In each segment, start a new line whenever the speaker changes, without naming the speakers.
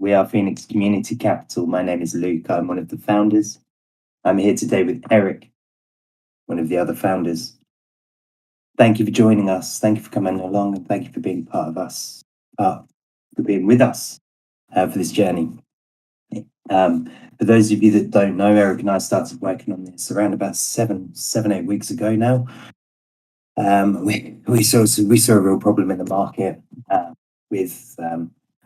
We are Phoenix Community Capital. My name is Luke. I'm one of the founders. I'm here today with Eric, one of the other founders. Thank you for joining us. Thank you for coming along, and thank you for being part of us, for being with us for this journey. For those of you that don't know, Eric and I started working on this around about 8 weeks ago now. We saw a real problem in the market with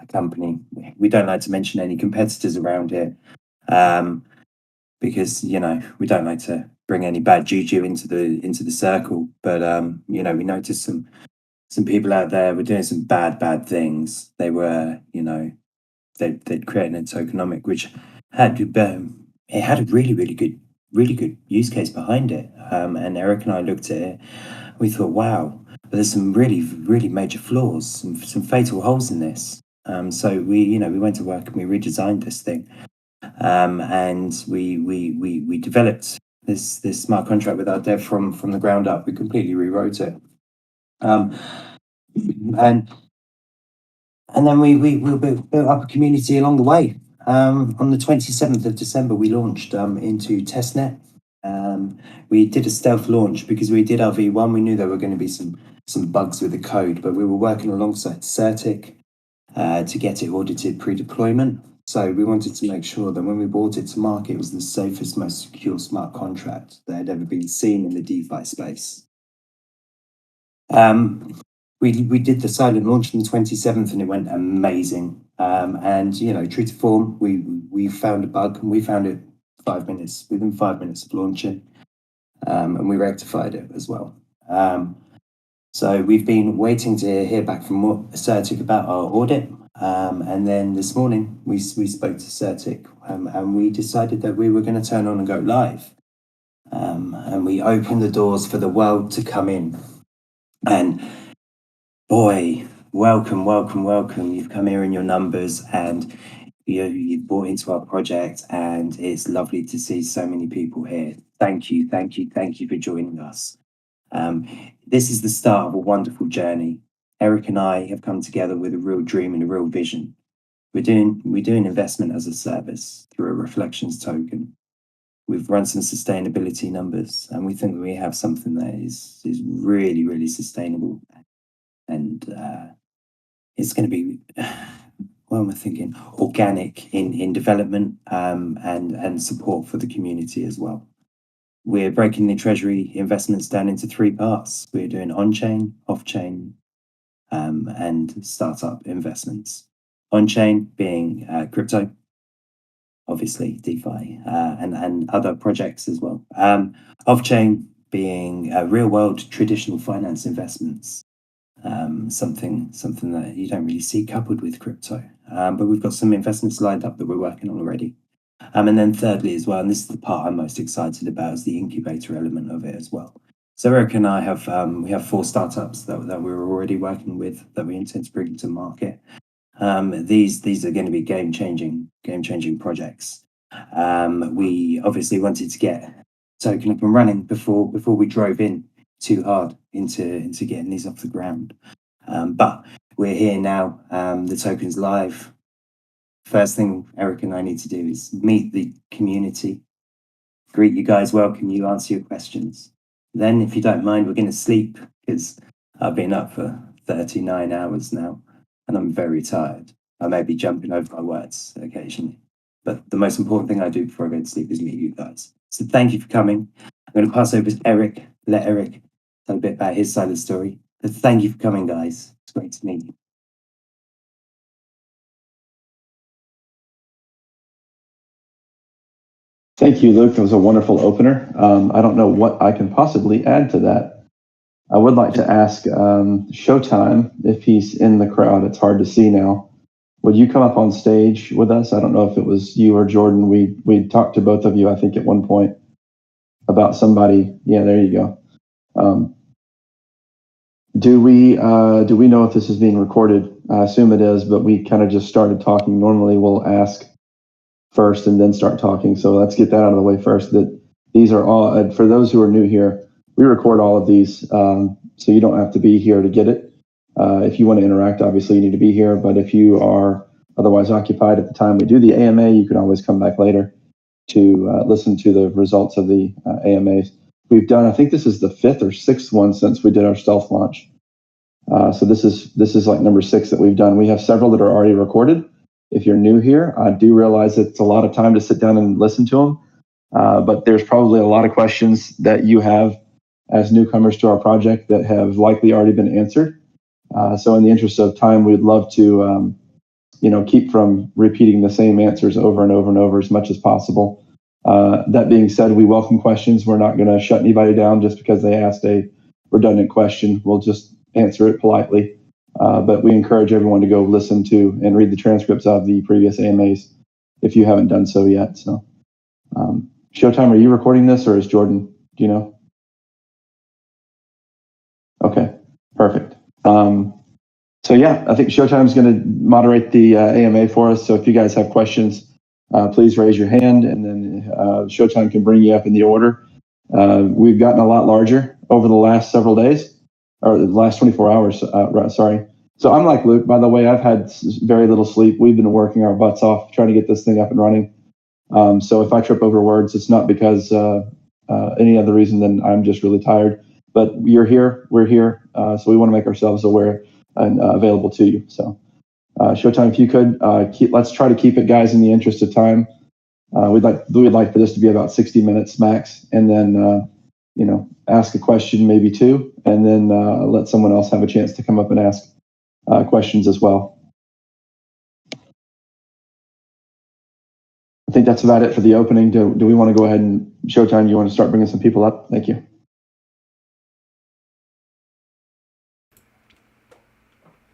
a company. We don't like to mention any competitors around here because we don't like to bring any bad juju into the circle. But we noticed some people out there were doing some bad things. They were they'd created a tokenomic which had it had a really good use case behind it. And Eric and I looked at it. We thought, wow, but there's some really major flaws, some fatal holes in this. So we went to work and we redesigned this thing, and we developed this smart contract with our dev from the ground up. We completely rewrote it, and then we built up a community along the way. On the 27th of December, we launched into testnet. We did a stealth launch because we did our V1. We knew there were going to be some bugs with the code, but we were working alongside Certic to get it audited pre-deployment. So we wanted to make sure that when we brought it to market, it was the safest, most secure smart contract that had ever been seen in the DeFi space. We did the silent launch on the 27th and it went amazing. And true to form, we found a bug and we found it within 5 minutes of launching, and we rectified it as well. So we've been waiting to hear back from Certic about our audit, and then this morning we spoke to Certic, and we decided that we were going to turn on and go live, and we opened the doors for the world to come in. And boy, welcome. You've come here in your numbers, and you've bought into our project, and it's lovely to see so many people here. Thank you for joining us. This is the start of a wonderful journey. Eric and I have come together with a real dream and a real vision. We're doing investment as a service through a reflections token. We've run some sustainability numbers, and we think we have something that is really sustainable, and it's going to be, what am I thinking, organic in development, and support for the community as well. We're breaking the treasury investments down into 3 parts. We're doing on-chain, off-chain, and startup investments. On-chain being crypto, obviously DeFi, and other projects as well. Off-chain being real-world traditional finance investments, something that you don't really see coupled with crypto. But we've got some investments lined up that we're working on already. And then thirdly as well, and this is the part I'm most excited about, is the incubator element of it as well. So Eric and I we have 4 startups that we're already working with that we intend to bring to market. These are going to be game-changing projects. We obviously wanted to get token up and running before we drove in too hard into getting these off the ground. But we're here now. The token's live. First thing Eric and I need to do is meet the community, greet you guys, welcome you, answer your questions. Then, if you don't mind, we're going to sleep because I've been up for 39 hours now and I'm very tired. I may be jumping over my words occasionally, but the most important thing I do before I go to sleep is meet you guys. So thank you for coming. I'm going to pass over to Eric, let Eric tell a bit about his side of the story. But thank you for coming, guys. It's great to meet you.
Thank you, Luke. It was a wonderful opener. I don't know what I can possibly add to that. I would like to ask Showtime, if he's in the crowd. It's hard to see now. Would you come up on stage with us? I don't know if it was you or Jordan. We talked to both of you, I think, at one point about somebody. Yeah, there you go. Do we know if this is being recorded? I assume it is, but we kind of just started talking. Normally, we'll ask first and then start talking. So let's get that out of the way first. That these are all, for those who are new here, we record all of these, so you don't have to be here to get it. If you want to interact, obviously you need to be here. But if you are otherwise occupied at the time we do the AMA, you can always come back later to listen to the results of the AMAs. We've done, I think this is the 5th or 6th one since we did our stealth launch. So this is like number 6 that we've done. We have several that are already recorded. If you're new here, I do realize it's a lot of time to sit down and listen to them, but there's probably a lot of questions that you have as newcomers to our project that have likely already been answered. So in the interest of time, we'd love to keep from repeating the same answers over and over and over as much as possible. That being said, we welcome questions. We're not going to shut anybody down just because they asked a redundant question. We'll just answer it politely. But we encourage everyone to go listen to and read the transcripts of the previous AMAs if you haven't done so yet. So, Showtime, are you recording this, or is Jordan? Do you know? Okay, perfect. So yeah, I think Showtime is going to moderate the AMA for us. So if you guys have questions, please raise your hand, and then Showtime can bring you up in the order. We've gotten a lot larger over the last several days, or the last 24 hours, sorry. So I'm like Luke, by the way. I've had very little sleep. We've been working our butts off trying to get this thing up and running. So if I trip over words, it's not because any other reason than I'm just really tired. But you're here, we're here, so we want to make ourselves aware and available to you. So Showtime, if you could, let's try to keep it, guys, in the interest of time. We'd like for this to be about 60 minutes max, and then ask a question, maybe 2, and then let someone else have a chance to come up and ask questions as well. I think that's about it for the opening. Do we want to go ahead and, Showtime, you want to start bringing some people up? Thank you.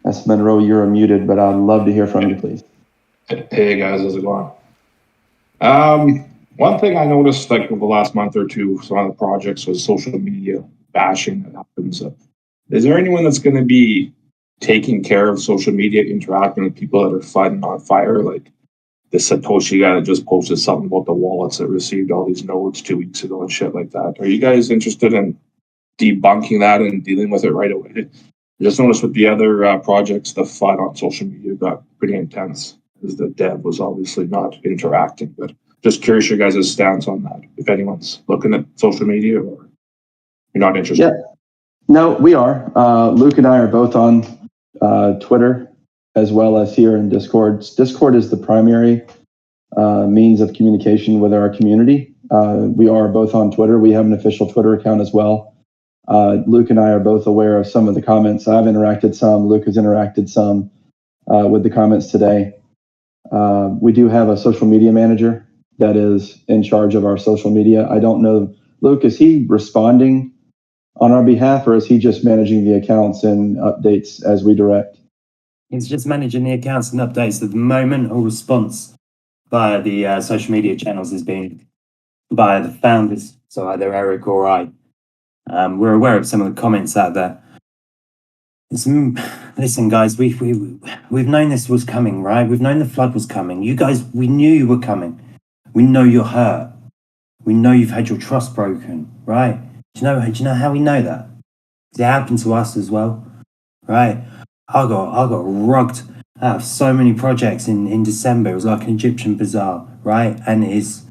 S. Monroe, you're muted, but I'd love to hear from you, please.
Hey guys, how's it going? One thing I noticed, like over the last month or two, some of the projects was social media bashing that happens. Is there anyone that's going to be taking care of social media, interacting with people that are fighting on fire? Like the Satoshi guy that just posted something about the wallets that received all these nodes 2 weeks ago and shit like that. Are you guys interested in debunking that and dealing with it right away? I just noticed with the other projects, the fight on social media got pretty intense because the dev was obviously not interacting. But just curious your guys' stance on that. If anyone's looking at social media or you're not interested.
Yeah, no, we are. Luke and I are both on Twitter as well as here in Discord. Discord is the primary means of communication with our community. We are both on Twitter. We have an official Twitter account as well. Luke and I are both aware of some of the comments. I've interacted some. Luke has interacted some with the comments today. We do have a social media manager that is in charge of our social media. I don't know, Luke, is he responding on our behalf, or is he just managing the accounts and updates as we direct?
He's just managing the accounts and updates at the moment. All response via the social media channels is being via the founders, so either Eric or I. We're aware of some of the comments out there. Listen, guys, we've known this was coming, right? We've known the flood was coming. You guys, we knew you were coming. We know you're hurt. We know you've had your trust broken, right? Do you know how we know that? It happened to us as well, right? I got rugged out of so many projects in December. It was like an Egyptian bazaar, right? And it's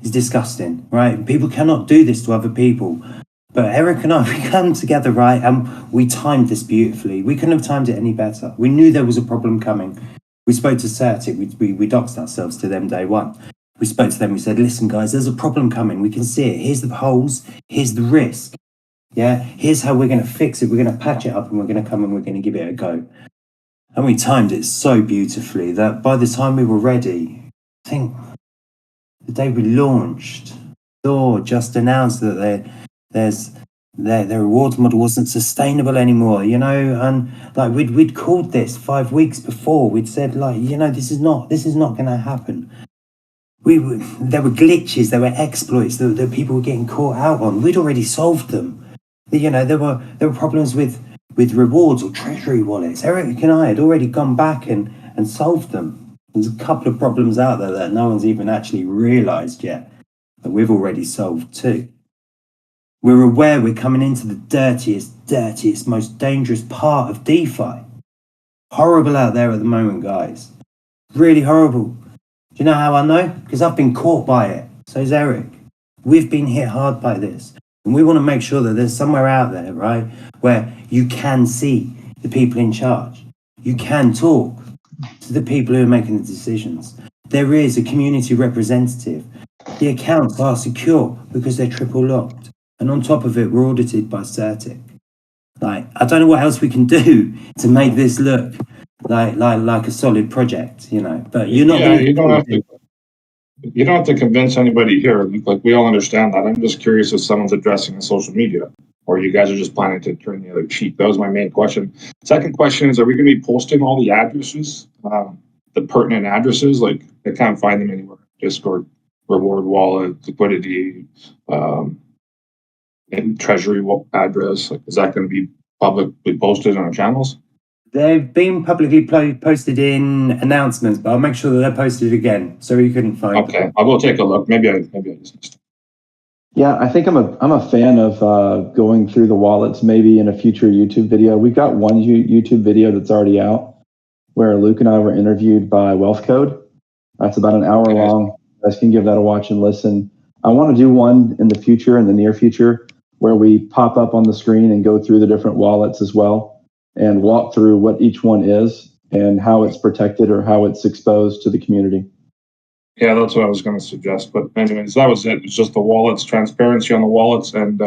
disgusting, right? People cannot do this to other people. But Eric and I, we come together, right? And we timed this beautifully. We couldn't have timed it any better. We knew there was a problem coming. We spoke to Certic. We doxed ourselves to them day one. We spoke to them. We said, listen, guys, there's a problem coming. We can see it. Here's the holes. Here's the risk. Yeah, here's how we're going to fix it. We're going to patch it up and we're going to come and we're going to give it a go. And we timed it so beautifully that by the time we were ready, I think the day we launched, Thor just announced that their rewards model wasn't sustainable anymore, and like we'd called this 5 weeks before. We'd said, like, this is not going to happen. There were glitches, there were exploits that people were getting caught out on. We'd already solved them. There were problems with rewards or treasury wallets. Eric and I had already gone back and solved them. There's a couple of problems out there that no one's even actually realized yet that we've already solved too. We're aware we're coming into the dirtiest, most dangerous part of DeFi. horrible out there at the moment, guys. Really horrible. Do you know how I know? Because I've been caught by it. So's Eric. We've been hit hard by this. And we want to make sure that there's somewhere out there, right, where you can see the people in charge. You can talk to the people who are making the decisions. There is a community representative. The accounts are secure because they're triple locked. And on top of it, we're audited by Certic. Like, I don't know what else we can do to make this look like a solid project, you know. But you're not.
Yeah, you don't have to. You don't have to convince anybody here. Like, we all understand that. I'm just curious if someone's addressing the social media, or you guys are just planning to turn the other cheek. That was my main question. Second question is: are we going to be posting all the addresses, the pertinent addresses? Like, I can't find them anywhere. Discord, reward wallet, liquidity, and treasury address. Like, is that going to be publicly posted on our channels?
They've been publicly posted in announcements, but I'll make sure that they're posted again. So you couldn't find them.
Okay, I'll go take a look. Maybe I just missed it.
Yeah, I think I'm a fan of going through the wallets maybe in a future YouTube video. We've got one YouTube video that's already out where Luke and I were interviewed by Wealth Code. That's about an hour long. You guys can give that a watch and listen. I want to do one in the future, in the near future, where we pop up on the screen and go through the different wallets as well and walk through what each one is and how it's protected or how it's exposed to the community.
Yeah, that's what I was going to suggest. But anyways, that was it. It's just the wallets, transparency on the wallets, and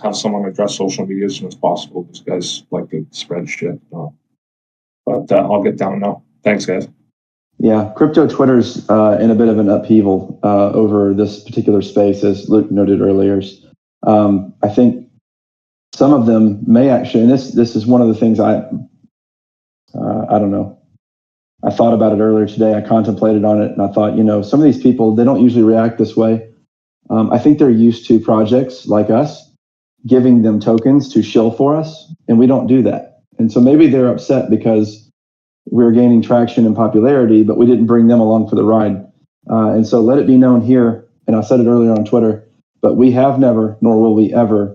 have someone address social media as soon as possible. These guys like to spread shit. But I'll get down now. Thanks, guys.
Yeah, crypto Twitter's in a bit of an upheaval over this particular space, as Luke noted earlier. I think some of them may actually, and this is one of the things I don't know. I thought about it earlier today. I contemplated on it, and I thought, some of these people, they don't usually react this way. I think they're used to projects like us giving them tokens to shill for us, and we don't do that. And so maybe they're upset because we're gaining traction and popularity, but we didn't bring them along for the ride. And so let it be known here, and I said it earlier on Twitter, but we have never, nor will we ever,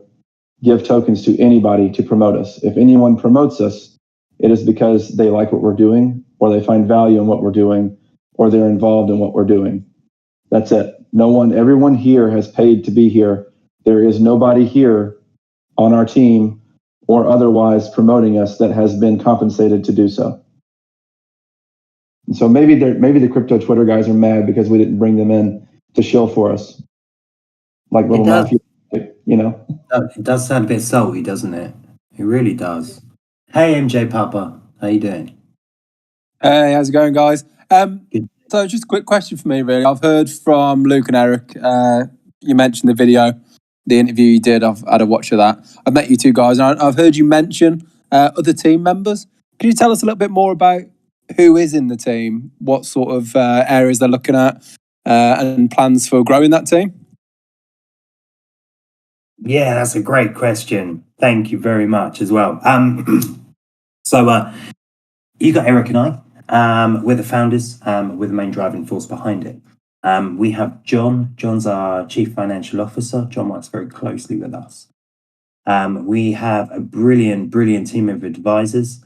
give tokens to anybody to promote us. If anyone promotes us, it is because they like what we're doing, or they find value in what we're doing, or they're involved in what we're doing. That's it. Everyone here has paid to be here. There is nobody here on our team or otherwise promoting us that has been compensated to do so. And so maybe the crypto Twitter guys are mad because we didn't bring them in to shill for us. Like little mafia,
It does sound a bit salty, doesn't it? It really does. Hey, MJ Papa, how you doing?
Hey, how's it going, guys?
Good.
So just a quick question for me, really. I've heard from Luke and Eric. You mentioned the video, the interview you did. I've had a watch of that. I've met you two guys, and I've heard you mention other team members. Can you tell us a little bit more about who is in the team, what sort of areas they're looking at, and plans for growing that team?
Yeah, that's a great question. Thank you very much as well. So you got Eric and I. We're the founders. We're the main driving force behind it. We have John. John's our chief financial officer. John works very closely with us. We have a brilliant team of advisors.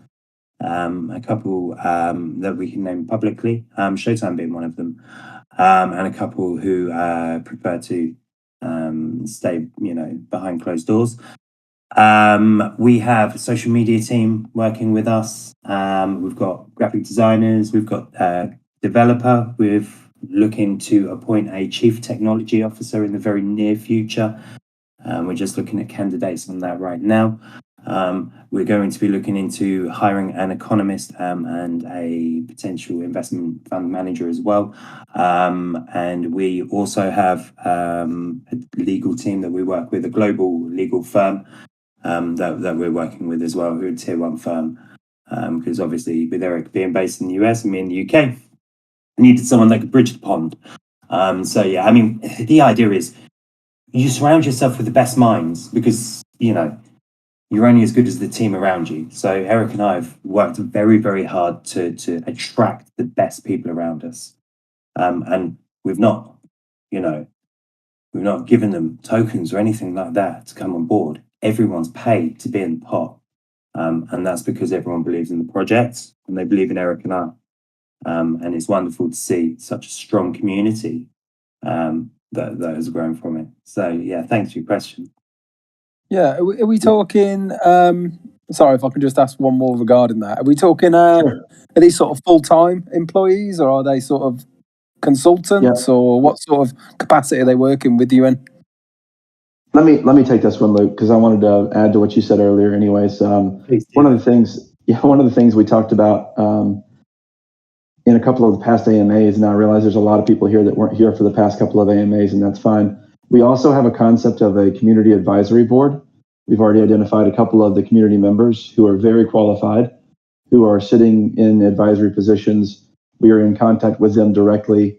A couple that we can name publicly. Showtime being one of them, and a couple who prefer to stay, behind closed doors. We have a social media team working with us. We've got graphic designers. We've got a developer. We're looking to appoint a chief technology officer in the very near future. We're just looking at candidates on that right now. We're going to be looking into hiring an economist and a potential investment fund manager as well. And we also have a legal team that we work with, a global legal firm that we're working with as well, who are a tier one firm. Because obviously with Eric being based in the US and me in the UK, I needed someone that could bridge the pond. So yeah, I mean, the idea is you surround yourself with the best minds because, you're only as good as the team around you. So Eric and I have worked very, very hard to attract the best people around us. And we've not given them tokens or anything like that to come on board. Everyone's paid to be in the pot. And that's because everyone believes in the project and they believe in Eric and I. And it's wonderful to see such a strong community that has grown from it. So yeah, thanks for your question.
Yeah, are we talking? Sorry, if I can just ask one more regarding that. Are we talking?
Sure.
Are these sort of full-time employees, or are they sort of consultants, or what sort of capacity are they working with you in?
Let me take this one, Luke, because I wanted to add to what you said earlier. Anyways, one of the things we talked about in a couple of the past AMAs, and I realize there's a lot of people here that weren't here for the past couple of AMAs, and that's fine. We also have a concept of a community advisory board. We've already identified a couple of the community members who are very qualified, who are sitting in advisory positions. We are in contact with them directly.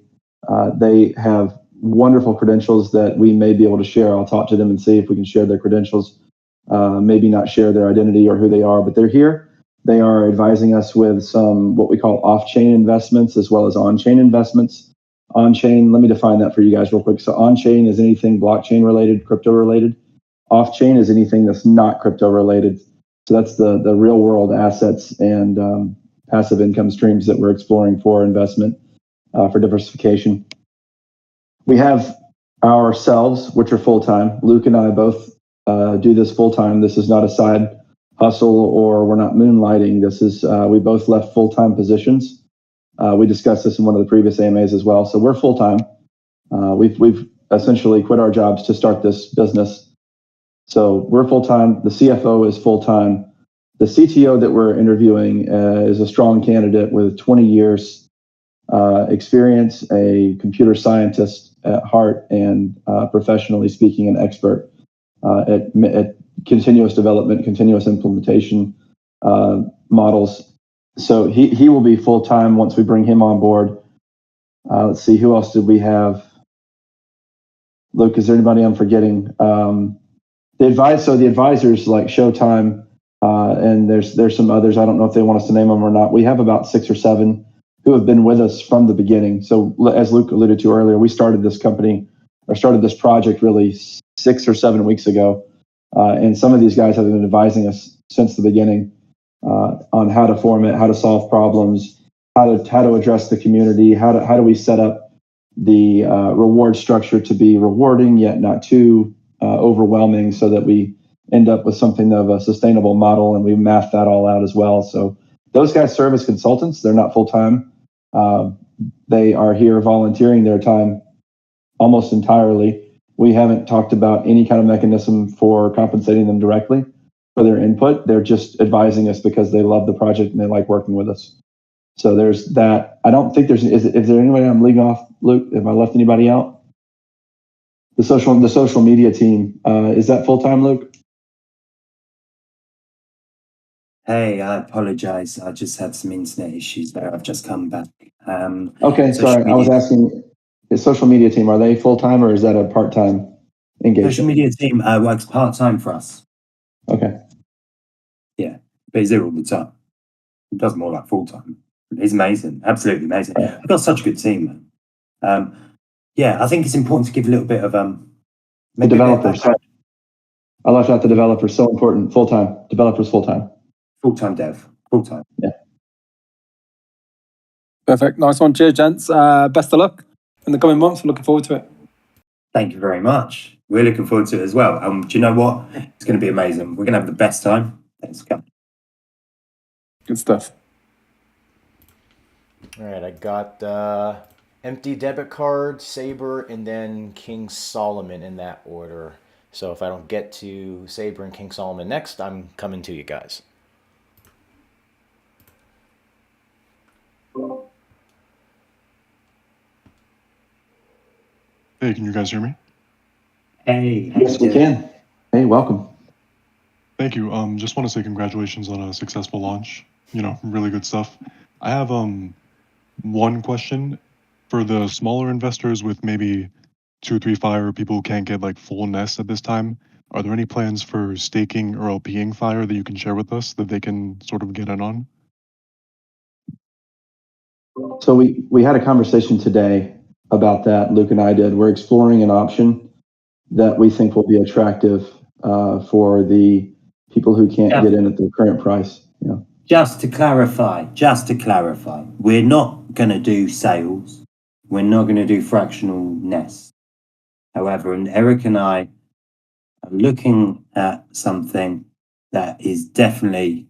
They have wonderful credentials that we may be able to share. I'll talk to them and see if we can share their credentials. Maybe not share their identity or who they are, but they're here. They are advising us with some what we call off-chain investments as well as on-chain investments. On-chain, let me define that for you guys real quick. So on-chain is anything blockchain related, crypto related. Off-chain is anything that's not crypto related. So that's the real world assets and passive income streams that we're exploring for investment for diversification. We have ourselves, which are full-time. Luke and I both do this full-time. This is not a side hustle or we're not moonlighting. This is, we both left full-time positions. We discussed this in one of the previous AMAs as well. So we're full-time. We've essentially quit our jobs to start this business. So we're full-time. The CFO is full-time. The CTO that we're interviewing is a strong candidate with 20 years experience, a computer scientist at heart, and professionally speaking, an expert at continuous development, continuous implementation models. So he will be full-time once we bring him on board. Let's see, who else did we have? Luke, is there anybody I'm forgetting? The advisors like Showtime, and there's some others. I don't know if they want us to name them or not. We have about 6 or 7 who have been with us from the beginning. So as Luke alluded to earlier, we started this company or started this project really 6 or 7 weeks ago. And some of these guys have been advising us since the beginning on how to form it, how to solve problems, how to address the community, how do we set up the reward structure to be rewarding yet not too overwhelming, so that we end up with something of a sustainable model, and we math that all out as well. So those guys serve as consultants. They're not full-time. They are here volunteering their time almost entirely. We haven't talked about any kind of mechanism for compensating them directly for their input. They're just advising us because they love the project and they like working with us. So there's that. I don't think is there anybody I'm leaving off, Luke? Have I left anybody out? The social media team, is that full-time, Luke?
Hey, I apologize. I just had some internet issues there. I've just come back.
Okay, sorry. I was asking, the social media team, are they full-time or is that a part-time engagement?
Social media team works part-time for us.
Okay.
Yeah, but he's there all the time. He does more like full-time. He's amazing, absolutely amazing. We've got such a good team, man. Yeah, I think it's important to give a little bit of
the developers. I left out the developers. So important. Full-time. Developers full-time.
Full-time dev. Full-time.
Yeah.
Perfect. Nice one. Cheers, gents. Best of luck in the coming months. We're looking forward to it.
Thank you very much. We're looking forward to it as well. Do you know what? It's going to be amazing. We're going to have the best time. Thanks for coming.
Good stuff.
All right, I got Empty Debit Card, Saber, and then King Solomon in that order. So if I don't get to Saber and King Solomon next, I'm coming to you guys.
Hey, can you guys hear me?
Hey.
Yes, we can. Hey, welcome.
Thank you. Just want to say congratulations on a successful launch. Really good stuff. I have one question for the smaller investors with maybe 2, 3, 5, or people who can't get like full nests at this time. Are there any plans for staking or LPing Fire that you can share with us that they can sort of get in on?
So we had a conversation today about that. Luke and I did. We're exploring an option that we think will be attractive for the people who can't
Yeah.
get in at the current price. Yeah.
Just to clarify, we're not going to do sales. We're not going to do fractional nests. However, and Eric and I are looking at something that is definitely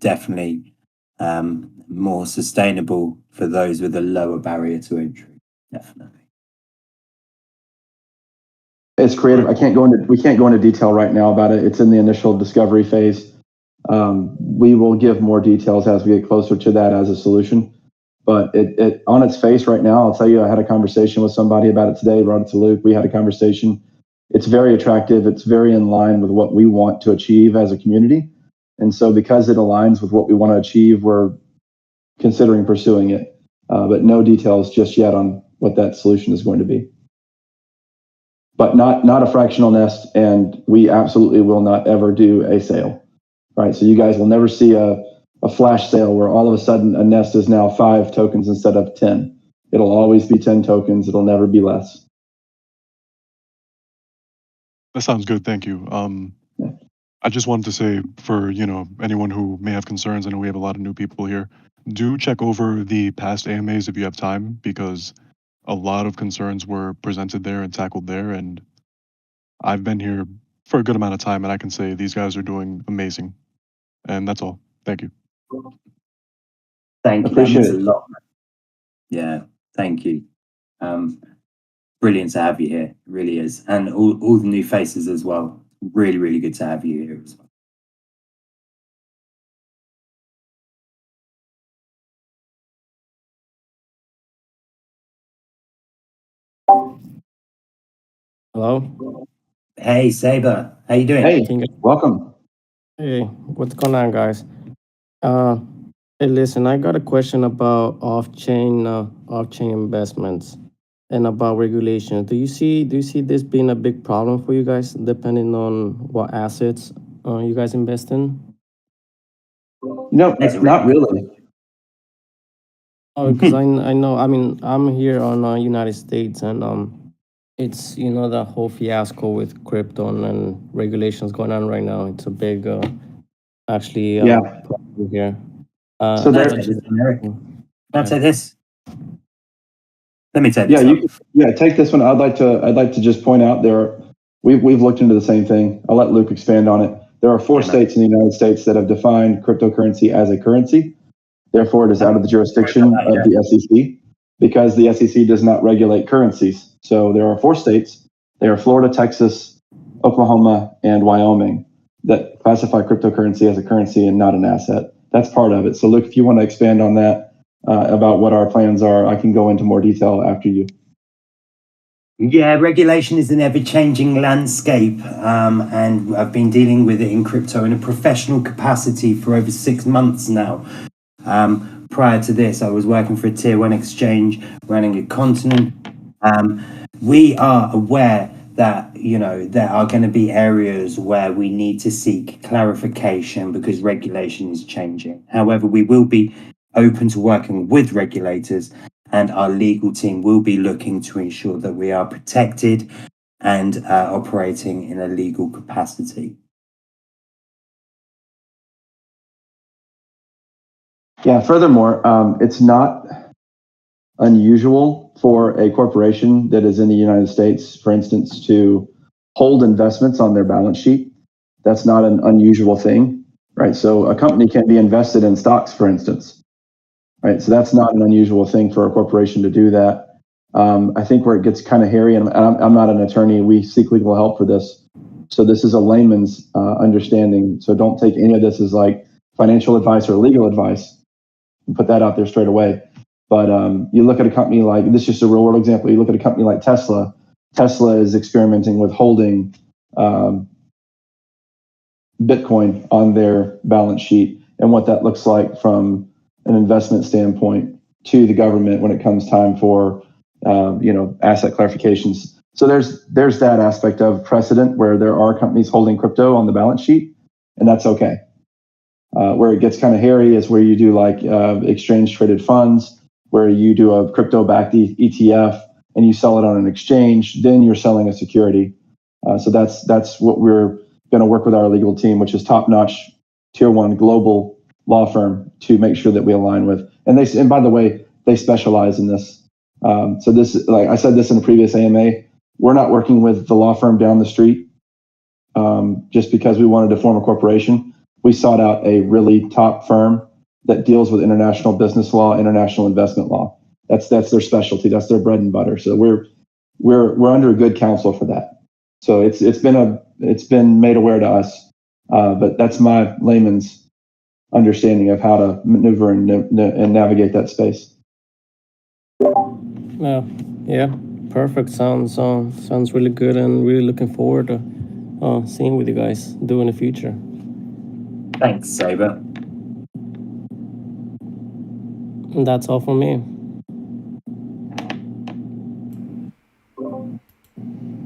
more sustainable for those with a lower barrier to entry. Definitely.
It's creative. We can't go into detail right now about it. It's in the initial discovery phase. We will give more details as we get closer to that as a solution. But it on its face right now, I'll tell you, I had a conversation with somebody about it today, brought it to Luke. We had a conversation. It's very attractive. It's very in line with what we want to achieve as a community. And so because it aligns with what we want to achieve, we're considering pursuing it. But no details just yet on what that solution is going to be. But not a fractional nest, and we absolutely will not ever do a sale, right? So you guys will never see a flash sale where all of a sudden a nest is now 5 tokens instead of 10. It'll always be 10 tokens. It'll never be less.
That sounds good. Thank you. I just wanted to say for, anyone who may have concerns, I know we have a lot of new people here, do check over the past AMAs if you have time, because a lot of concerns were presented there and tackled there. And I've been here for a good amount of time, and I can say these guys are doing amazing. And that's all. Thank you.
Thank you.
Appreciate
That means
it.
a lot. Yeah, thank you. Brilliant to have you here. It really is. And all the new faces as well. Really good to have you here as well.
Hello.
Hey, Saber. How you doing?
Hey,
Think-
welcome.
Hey, what's going on, guys? Hey, listen, I got a question about off-chain investments and about regulation. Do you see this being a big problem for you guys, depending on what assets you guys invest in?
No, not really.
Oh, because I know. I mean, I'm here on United States, and it's the whole fiasco with crypto and regulations going on right now. It's a big, actually,
Yeah.
problem here.
So
Can I
there-
take this, Eric? Can I take this? Let me take
Yeah,
this.
take this one. I'd like to just point out we've looked into the same thing. I'll let Luke expand on it. There are 4 states in the United States that have defined cryptocurrency as a currency. Therefore, it is out of the jurisdiction of the SEC because the SEC does not regulate currencies. So there are 4 states. They are Florida, Texas, Oklahoma, and Wyoming that classify cryptocurrency as a currency and not an asset. That's part of it. So Luke, if you want to expand on that, about what our plans are, I can go into more detail after you.
Yeah, regulation is an ever-changing landscape, and I've been dealing with it in crypto in a professional capacity for over 6 months now. Prior to this, I was working for a tier 1 exchange, running a continent. We are aware that, there are going to be areas where we need to seek clarification because regulation is changing. However, we will be open to working with regulators, and our legal team will be looking to ensure that we are protected and operating in a legal capacity.
Yeah, furthermore, it's not unusual for a corporation that is in the United States, for instance, to hold investments on their balance sheet. That's not an unusual thing, right? So a company can be invested in stocks, for instance. Right, so that's not an unusual thing for a corporation to do that. I think where it gets kind of hairy, and I'm not an attorney, we seek legal help for this. So this is a layman's understanding. So don't take any of this as like financial advice or legal advice. And put that out there straight away. But you look at a company like, this is just a real world example. You look at a company like Tesla. Tesla is experimenting with holding Bitcoin on their balance sheet and what that looks like from an investment standpoint to the government when it comes time for asset clarifications. So there's that aspect of precedent where there are companies holding crypto on the balance sheet, and that's okay. Where it gets kind of hairy is where you do like exchange traded funds, where you do a crypto backed ETF and you sell it on an exchange, then you're selling a security. So that's what we're going to work with our legal team, which is top notch tier one global law firm to make sure that we align with. And by the way, they specialize in this. So this, like I said this in a previous AMA, we're not working with the law firm down the street just because we wanted to form a corporation. We sought out a really top firm that deals with international business law, international investment law. That's their specialty. That's their bread and butter. So we're under good counsel for that. So it's been made aware to us, but that's my layman's understanding of how to maneuver and navigate that space.
Yeah, perfect. Sounds really good, and really looking forward to seeing what you guys do in the future.
Thanks, Saber.
And that's all from me.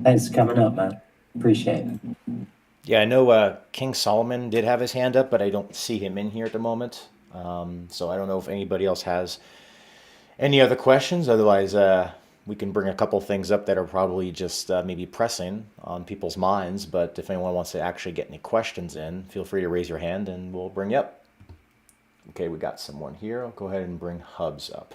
Thanks for coming up, man. Appreciate it.
Yeah, I know King Solomon did have his hand up, but I don't see him in here at the moment. So I don't know if anybody else has any other questions. Otherwise, we can bring a couple things up that are probably just maybe pressing on people's minds. But if anyone wants to actually get any questions in, feel free to raise your hand and we'll bring you up. Okay, we got someone here. I'll go ahead and bring Hubs up.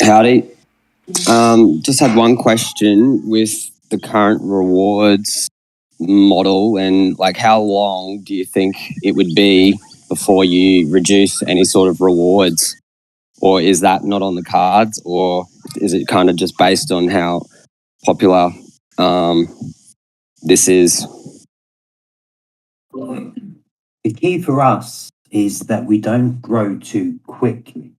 Howdy. Just had one question with the current rewards model, and like how long do you think it would be before you reduce any sort of rewards? Or is that not on the cards, or is it kind of just based on how popular this is?
The key for us is that we don't grow too quickly.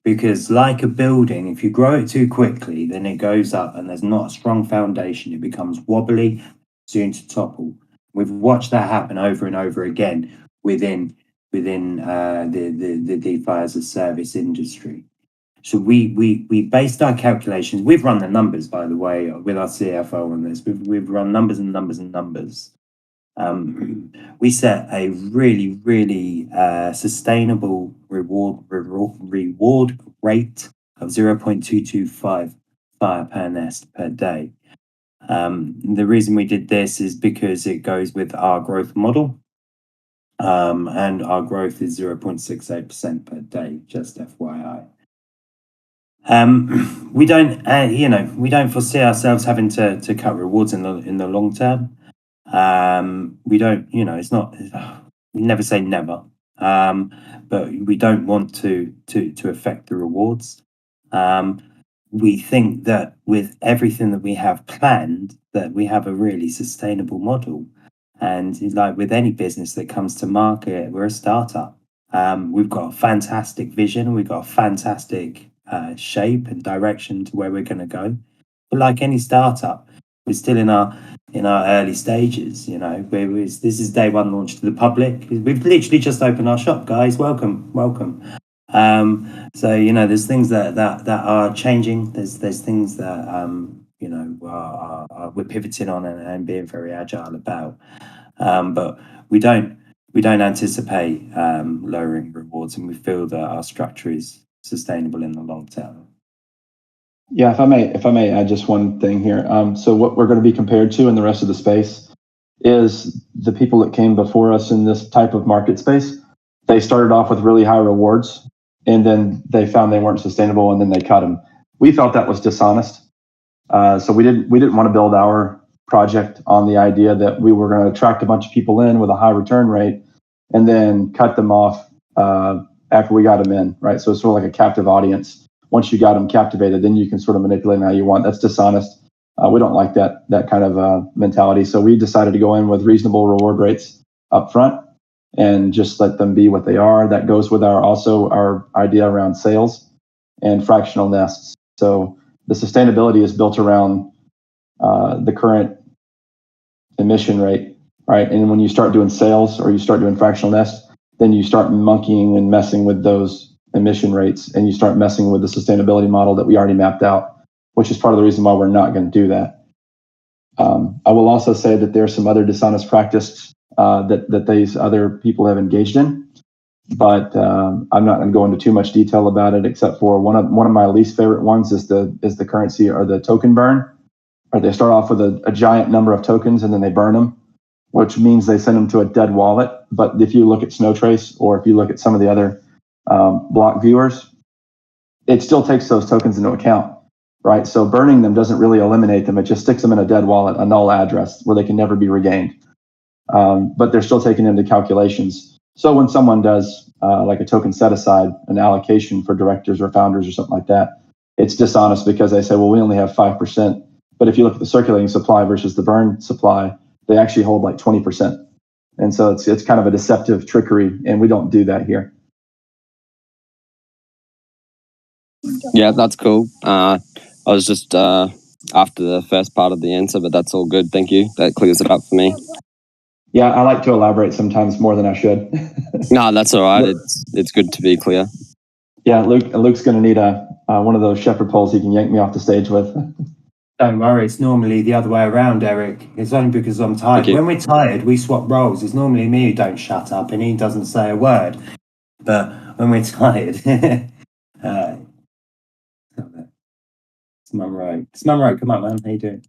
Because like a building, if you grow it too quickly, then it goes up and there's not a strong foundation. It becomes wobbly, soon to topple. We've watched that happen over and over again within the DeFi as a service industry. So we based our calculations. We've run the numbers, by the way, with our CFO on this. We've run numbers and numbers and numbers. We set a really, really sustainable reward rate of 0.225 fire per nest per day. The reason we did this is because it goes with our growth model, and our growth is 0.68% per day. Just FYI. We don't foresee ourselves having to cut rewards in the long term. We don't, it's not, we never say never, but we don't want to affect the rewards. We think that with everything that we have planned, that we have a really sustainable model. And like with any business that comes to market, we're a startup. We've got a fantastic vision. We've got a fantastic shape and direction to where we're going to go. But like any startup, we're still in our early stages. This is day one launch to the public. We've literally just opened our shop, guys. Welcome. So there's things that are changing. There's things that we're pivoting on and being very agile about. But we don't anticipate lowering rewards, and we feel that our structure is sustainable in the long term.
Yeah, if I may add just one thing here. So what we're going to be compared to in the rest of the space is the people that came before us in this type of market space. They started off with really high rewards, and then they found they weren't sustainable, and then they cut them. We felt that was dishonest. So we didn't want to build our project on the idea that we were going to attract a bunch of people in with a high return rate and then cut them off after we got them in, right? So it's sort of like a captive audience. Once you got them captivated, then you can sort of manipulate them how you want. That's dishonest. We don't like that kind of mentality. So we decided to go in with reasonable reward rates up front and just let them be what they are. That goes with our idea around sales and fractional nests. So the sustainability is built around the current emission rate, right? And when you start doing sales or you start doing fractional nests, then you start monkeying and messing with those emission rates, and you start messing with the sustainability model that we already mapped out, which is part of the reason why we're not going to do that. I will also say that there's some other dishonest practice that these other people have engaged in, but I'm not going to go into too much detail about it, except for one of my least favorite ones is the currency or the token burn, or they start off with a giant number of tokens and then they burn them, which means they send them to a dead wallet. But if you look at Snowtrace, or if you look at some of the other block viewers, it still takes those tokens into account, right? So burning them doesn't really eliminate them. It just sticks them in a dead wallet, a null address where they can never be regained. But they're still taken into calculations. So when someone does like a token set aside, an allocation for directors or founders or something like that, it's dishonest because they say, well, we only have 5%. But if you look at the circulating supply versus the burn supply, they actually hold like 20%. And so it's kind of a deceptive trickery, and we don't do that here.
Yeah, that's cool. I was just after the first part of the answer, but that's all good. Thank you. That clears it up for me.
Yeah, I like to elaborate sometimes more than I should.
No, that's all right. It's good to be clear.
Yeah, Luke's going to need one of those shepherd poles he can yank me off the stage with.
Don't worry, it's normally the other way around, Eric. It's only because I'm tired. When we're tired, we swap roles. It's normally me who don't shut up and he doesn't say a word. But when we're tired, it's Monroe. It's Monroe, come on, man. How you doing?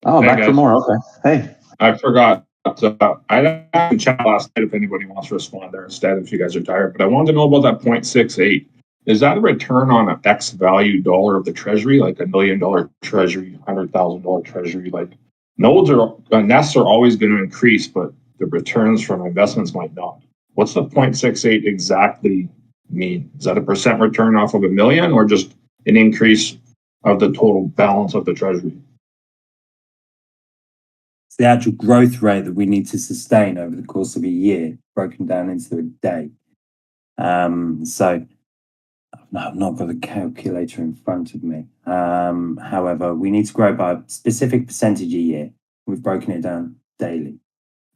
Oh,
Hey,
back
guys.
for more. Okay. Hey.
I forgot. I didn't chat last night if anybody wants to respond there instead if you guys are tired. But I wanted to know about that 0.68. Is that a return on an X value dollar of the treasury, like $1 million treasury, $100,000 treasury? Like nests are always going to increase, but the returns from investments might not. What's the 0.68 exactly mean? Is that a percent return off of $1 million, or just an increase of the total balance of the treasury?
It's the actual growth rate that we need to sustain over the course of a year, broken down into a day. So I've not got a calculator in front of me. However, we need to grow by a specific percentage a year. We've broken it down daily.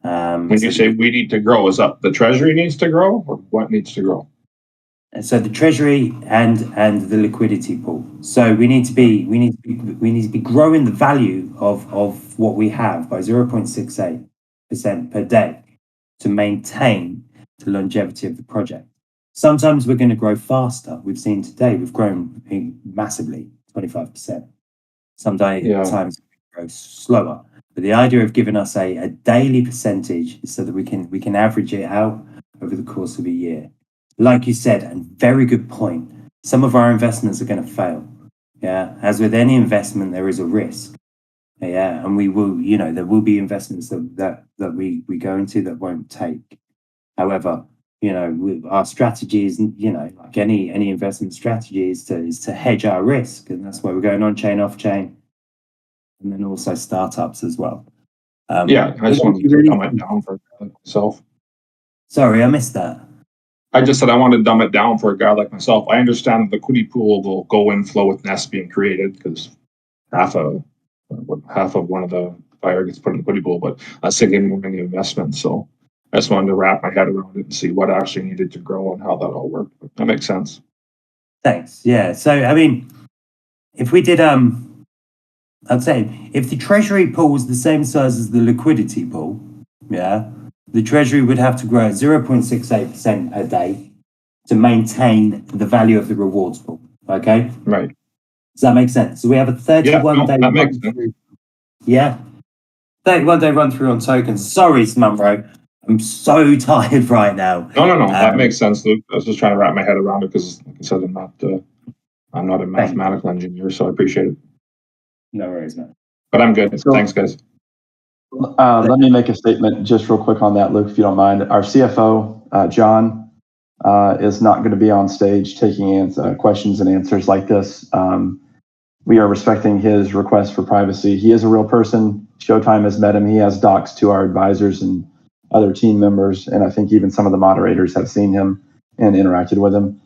When you say we need to grow, is that the treasury needs to grow, or what needs to grow?
So the treasury and the liquidity pool. So we need to be growing the value of what we have by 0.68% per day to maintain the longevity of the project. Sometimes we're going to grow faster. We've seen today we've grown massively, 25%. Sometimes we grow slower. But the idea of giving us a daily percentage is so that we can average it out over the course of a year. Like you said, and very good point, some of our investments are going to fail. Yeah. As with any investment, there is a risk. Yeah. And we will, there will be investments that we go into that won't take. However, our strategy is, like any investment strategy is to hedge our risk. And that's why we're going on chain, off chain, and then also startups as well.
I just wanted to dumb it down for myself.
Sorry, I missed that.
I just said I want to dumb it down for a guy like myself. I understand the liquidity pool will go in flow with nests being created because half of one of the fire gets put in the liquidity pool, but I was thinking more in the investment. So I just wanted to wrap my head around it and see what actually needed to grow and how that all worked. But that makes sense.
Thanks. Yeah. So, I mean, if we did, I'd say if the treasury pool was the same size as the liquidity pool, yeah, the treasury would have to grow at 0.68% a day to maintain the value of the rewards pool. Okay?
Right.
Does that make sense? So we have a 31-day run through. Yeah. 31-day run through on tokens. Sorry, Munro. I'm so tired right now.
No. That makes sense, Luke. I was just trying to wrap my head around it because, like I said, I'm not a mathematical engineer, so I appreciate it.
No worries, man.
But I'm good. Thanks, guys.
Let me make a statement just real quick on that, Luke, if you don't mind. Our CFO, John, is not going to be on stage taking questions and answers like this. We are respecting his request for privacy. He is a real person. Showtime has met him. He has docs to our advisors and other team members, and I think even some of the moderators have seen him and interacted with him.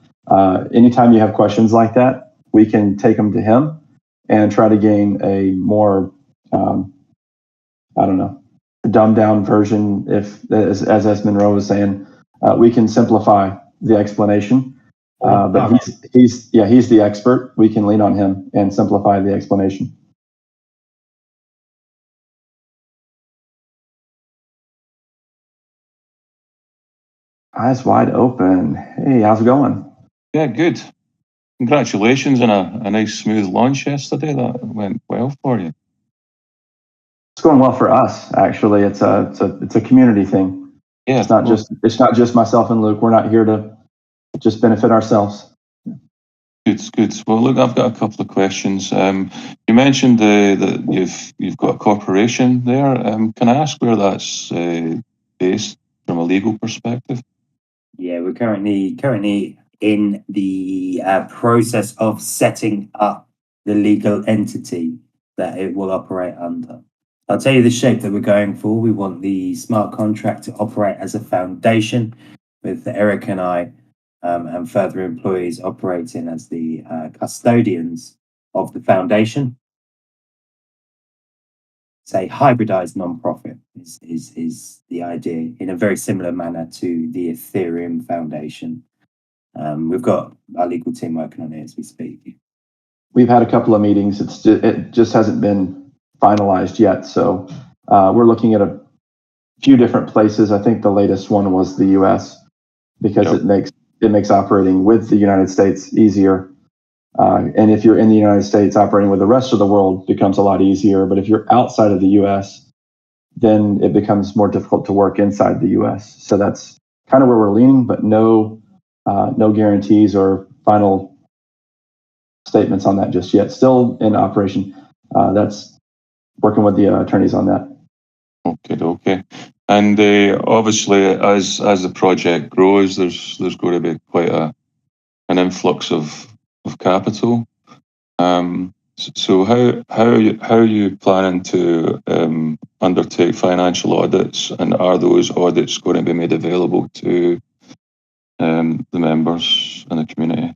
Anytime you have questions like that, we can take them to him and try to gain a more, dumbed down version. If, as Monroe was saying, we can simplify the explanation. But he's the expert. We can lean on him and simplify the explanation. Eyes wide open. Hey, how's it going?
Yeah, good. congratulations on a nice smooth launch yesterday. That went well for you.
It's going well for us, actually. It's a community thing.
Yeah,
It's not just myself and Luke. We're not here to just benefit ourselves.
Good. Well, look, I've got a couple of questions. You mentioned that you've got a corporation there. Can I ask where that's based from a legal perspective?
Yeah, we're currently in the process of setting up the legal entity that it will operate under. I'll tell you the shape that we're going for. We want the smart contract to operate as a foundation, with Eric and I and further employees operating as the custodians of the foundation. Say hybridized nonprofit is the idea, in a very similar manner to the Ethereum Foundation. We've got our legal team working on it as we speak.
We've had a couple of meetings. It just hasn't been finalized yet. So we're looking at a few different places. I think the latest one was the U.S. because
Yep.
it makes operating with the United States easier. And if you're in the United States, operating with the rest of the world becomes a lot easier. But if you're outside of the U.S., then it becomes more difficult to work inside the U.S. So that's kind of where we're leaning, but no guarantees or final statements on that just yet. Still in operation. That's working with the attorneys on that.
Okay. And obviously, as the project grows, there's going to be quite an influx of capital. So how are you planning to undertake financial audits, and are those audits going to be made available to the members in the community?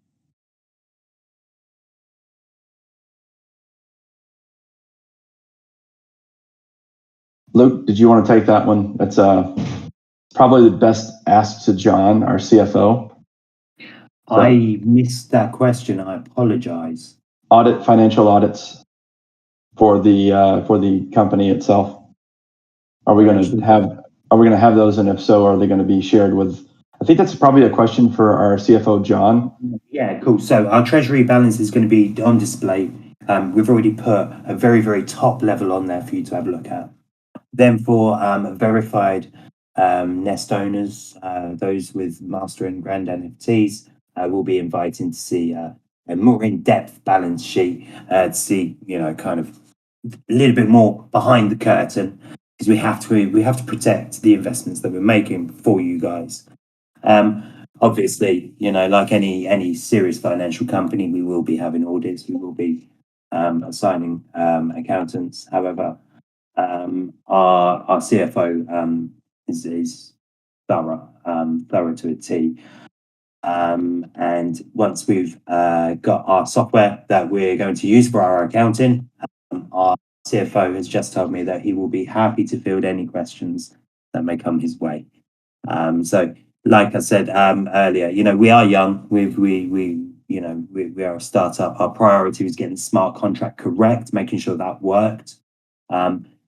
Luke, did you want to take that one? It's probably the best asked to John, our CFO.
I missed that question. I apologize.
Financial audits for the company itself. Are we going to have those, and if so, are they going to be shared with? I think that's probably a question for our CFO, John.
Yeah, cool. So our treasury balance is going to be on display. We've already put a very, very top level on there for you to have a look at. Then for verified Nest owners, those with master and grand NFTs, will be inviting to see a more in-depth balance sheet to see, kind of a little bit more behind the curtain, because we have to protect the investments that we're making for you guys. Obviously, like any serious financial company, we will be having audits. We will be assigning accountants. However, our CFO is thorough to a T. And once we've got our software that we're going to use for our accounting, our CFO has just told me that he will be happy to field any questions that may come his way. So, like I said earlier, we are young. We are a startup. Our priority was getting the smart contract correct, making sure that worked.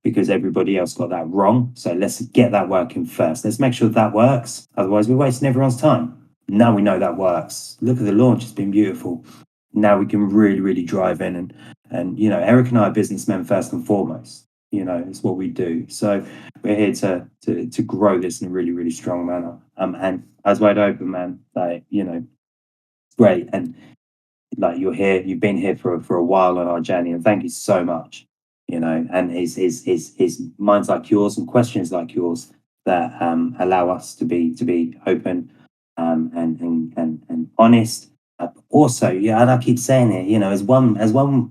Because everybody else got that wrong. So let's get that working first. Let's make sure that works. Otherwise, we're wasting everyone's time. Now we know that works. Look at the launch. It's been beautiful. Now we can really, really drive in. And Eric and I are businessmen first and foremost. It's what we do. So we're here to grow this in a really, really strong manner. And as wide open, man, great. And like you're here, you've been here for a while on our journey. And thank you so much. And is minds like yours and questions like yours that allow us to be open and honest. Also, and I keep saying it, as one,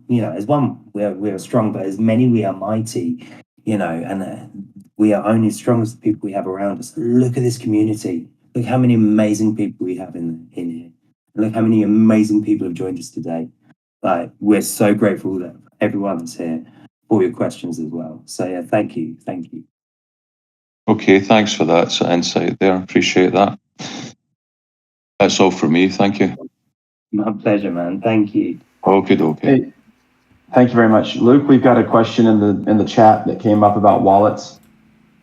we are strong, but as many we are mighty. And we are only as strong as the people we have around us. Look at this community. Look how many amazing people we have in here. Look how many amazing people have joined us today. Like, we're so grateful that everyone's here. For your questions as well. So yeah, thank you.
Okay, thanks for that insight there. Appreciate that. That's all for me. Thank you.
My pleasure, man. Thank you.
Okay.
Hey, thank you very much, Luke. We've got a question in the chat that came up about wallets.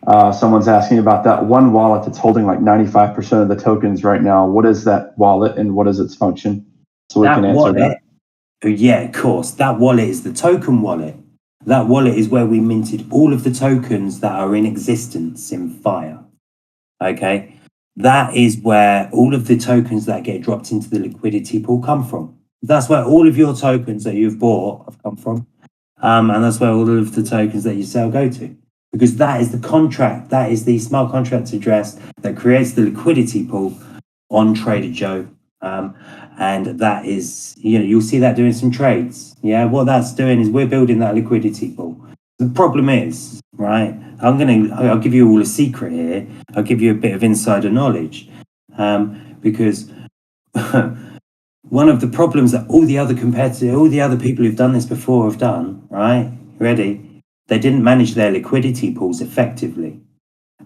Someone's asking about that one wallet that's holding like 95% of the tokens right now. What is that wallet and what is its function? So we can answer that.
Yeah, of course. That wallet is the token wallet. That wallet is where we minted all of the tokens that are in existence in Fire. Okay. That is where all of the tokens that get dropped into the liquidity pool come from. That's where all of your tokens that you've bought have come from. And that's where all of the tokens that you sell go to. Because that is the contract, that is the smart contract address that creates the liquidity pool on Trader Joe. And that is, you'll see that doing some trades. Yeah, what that's doing is we're building that liquidity pool. The problem is, right, I'll give you all a secret here. I'll give you a bit of insider knowledge. Because one of the problems that all the other people who've done this before have done, right? Ready? They didn't manage their liquidity pools effectively.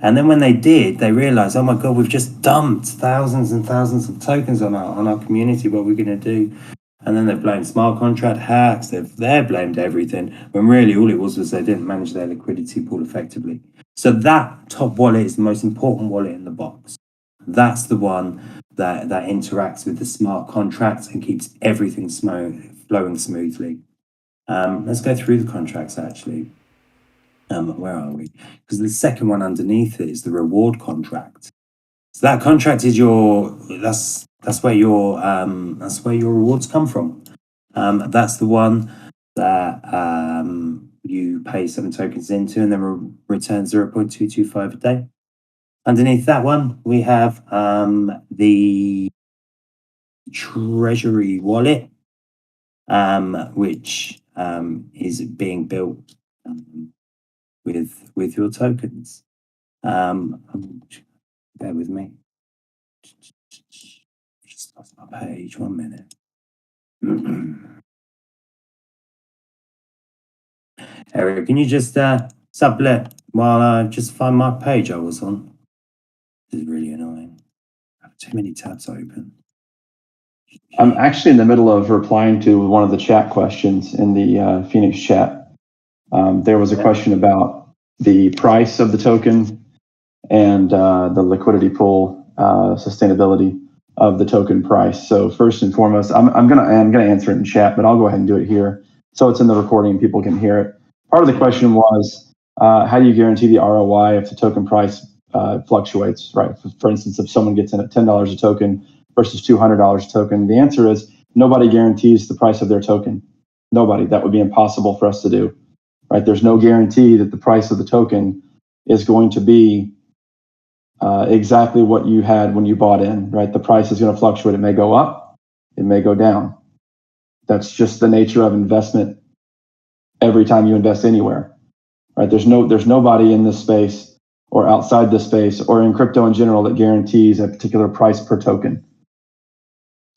And then when they did, they realized, oh my God, we've just dumped thousands and thousands of tokens on our community. What are we going to do? And then they've blamed smart contract hacks. They've blamed everything. When really all it was they didn't manage their liquidity pool effectively. So that top wallet is the most important wallet in the box. That's the one that interacts with the smart contracts and keeps everything flowing smoothly. Let's go through the contracts actually. Where are we? Because the second one underneath it is the reward contract. So that contract is that's where your rewards come from. That's the one that you pay 7 tokens into and then return 0.225 a day. Underneath that one, we have the Treasury wallet, which is being built with your tokens. Bear with me. Just lost my page. 1 minute. Eric, can you just sublet while I just find my page I was on? This is really annoying. I have too many tabs open.
I'm actually in the middle of replying to one of the chat questions in the Phoenix chat. There was a question about the price of the token and the liquidity pool sustainability of the token price. So first and foremost, I'm gonna answer it in chat, but I'll go ahead and do it here so it's in the recording and people can hear it. Part of the question was, how do you guarantee the ROI if the token price fluctuates, right? For instance, if someone gets in at $10 a token versus $200 a token, the answer is nobody guarantees the price of their token. Nobody. That would be impossible for us to do, right? There's no guarantee that the price of the token is going to be exactly what you had when you bought in, right? The price is going to fluctuate. It may go up, it may go down. That's just the nature of investment every time you invest anywhere, right? There's nobody in this space or outside this space or in crypto in general that guarantees a particular price per token.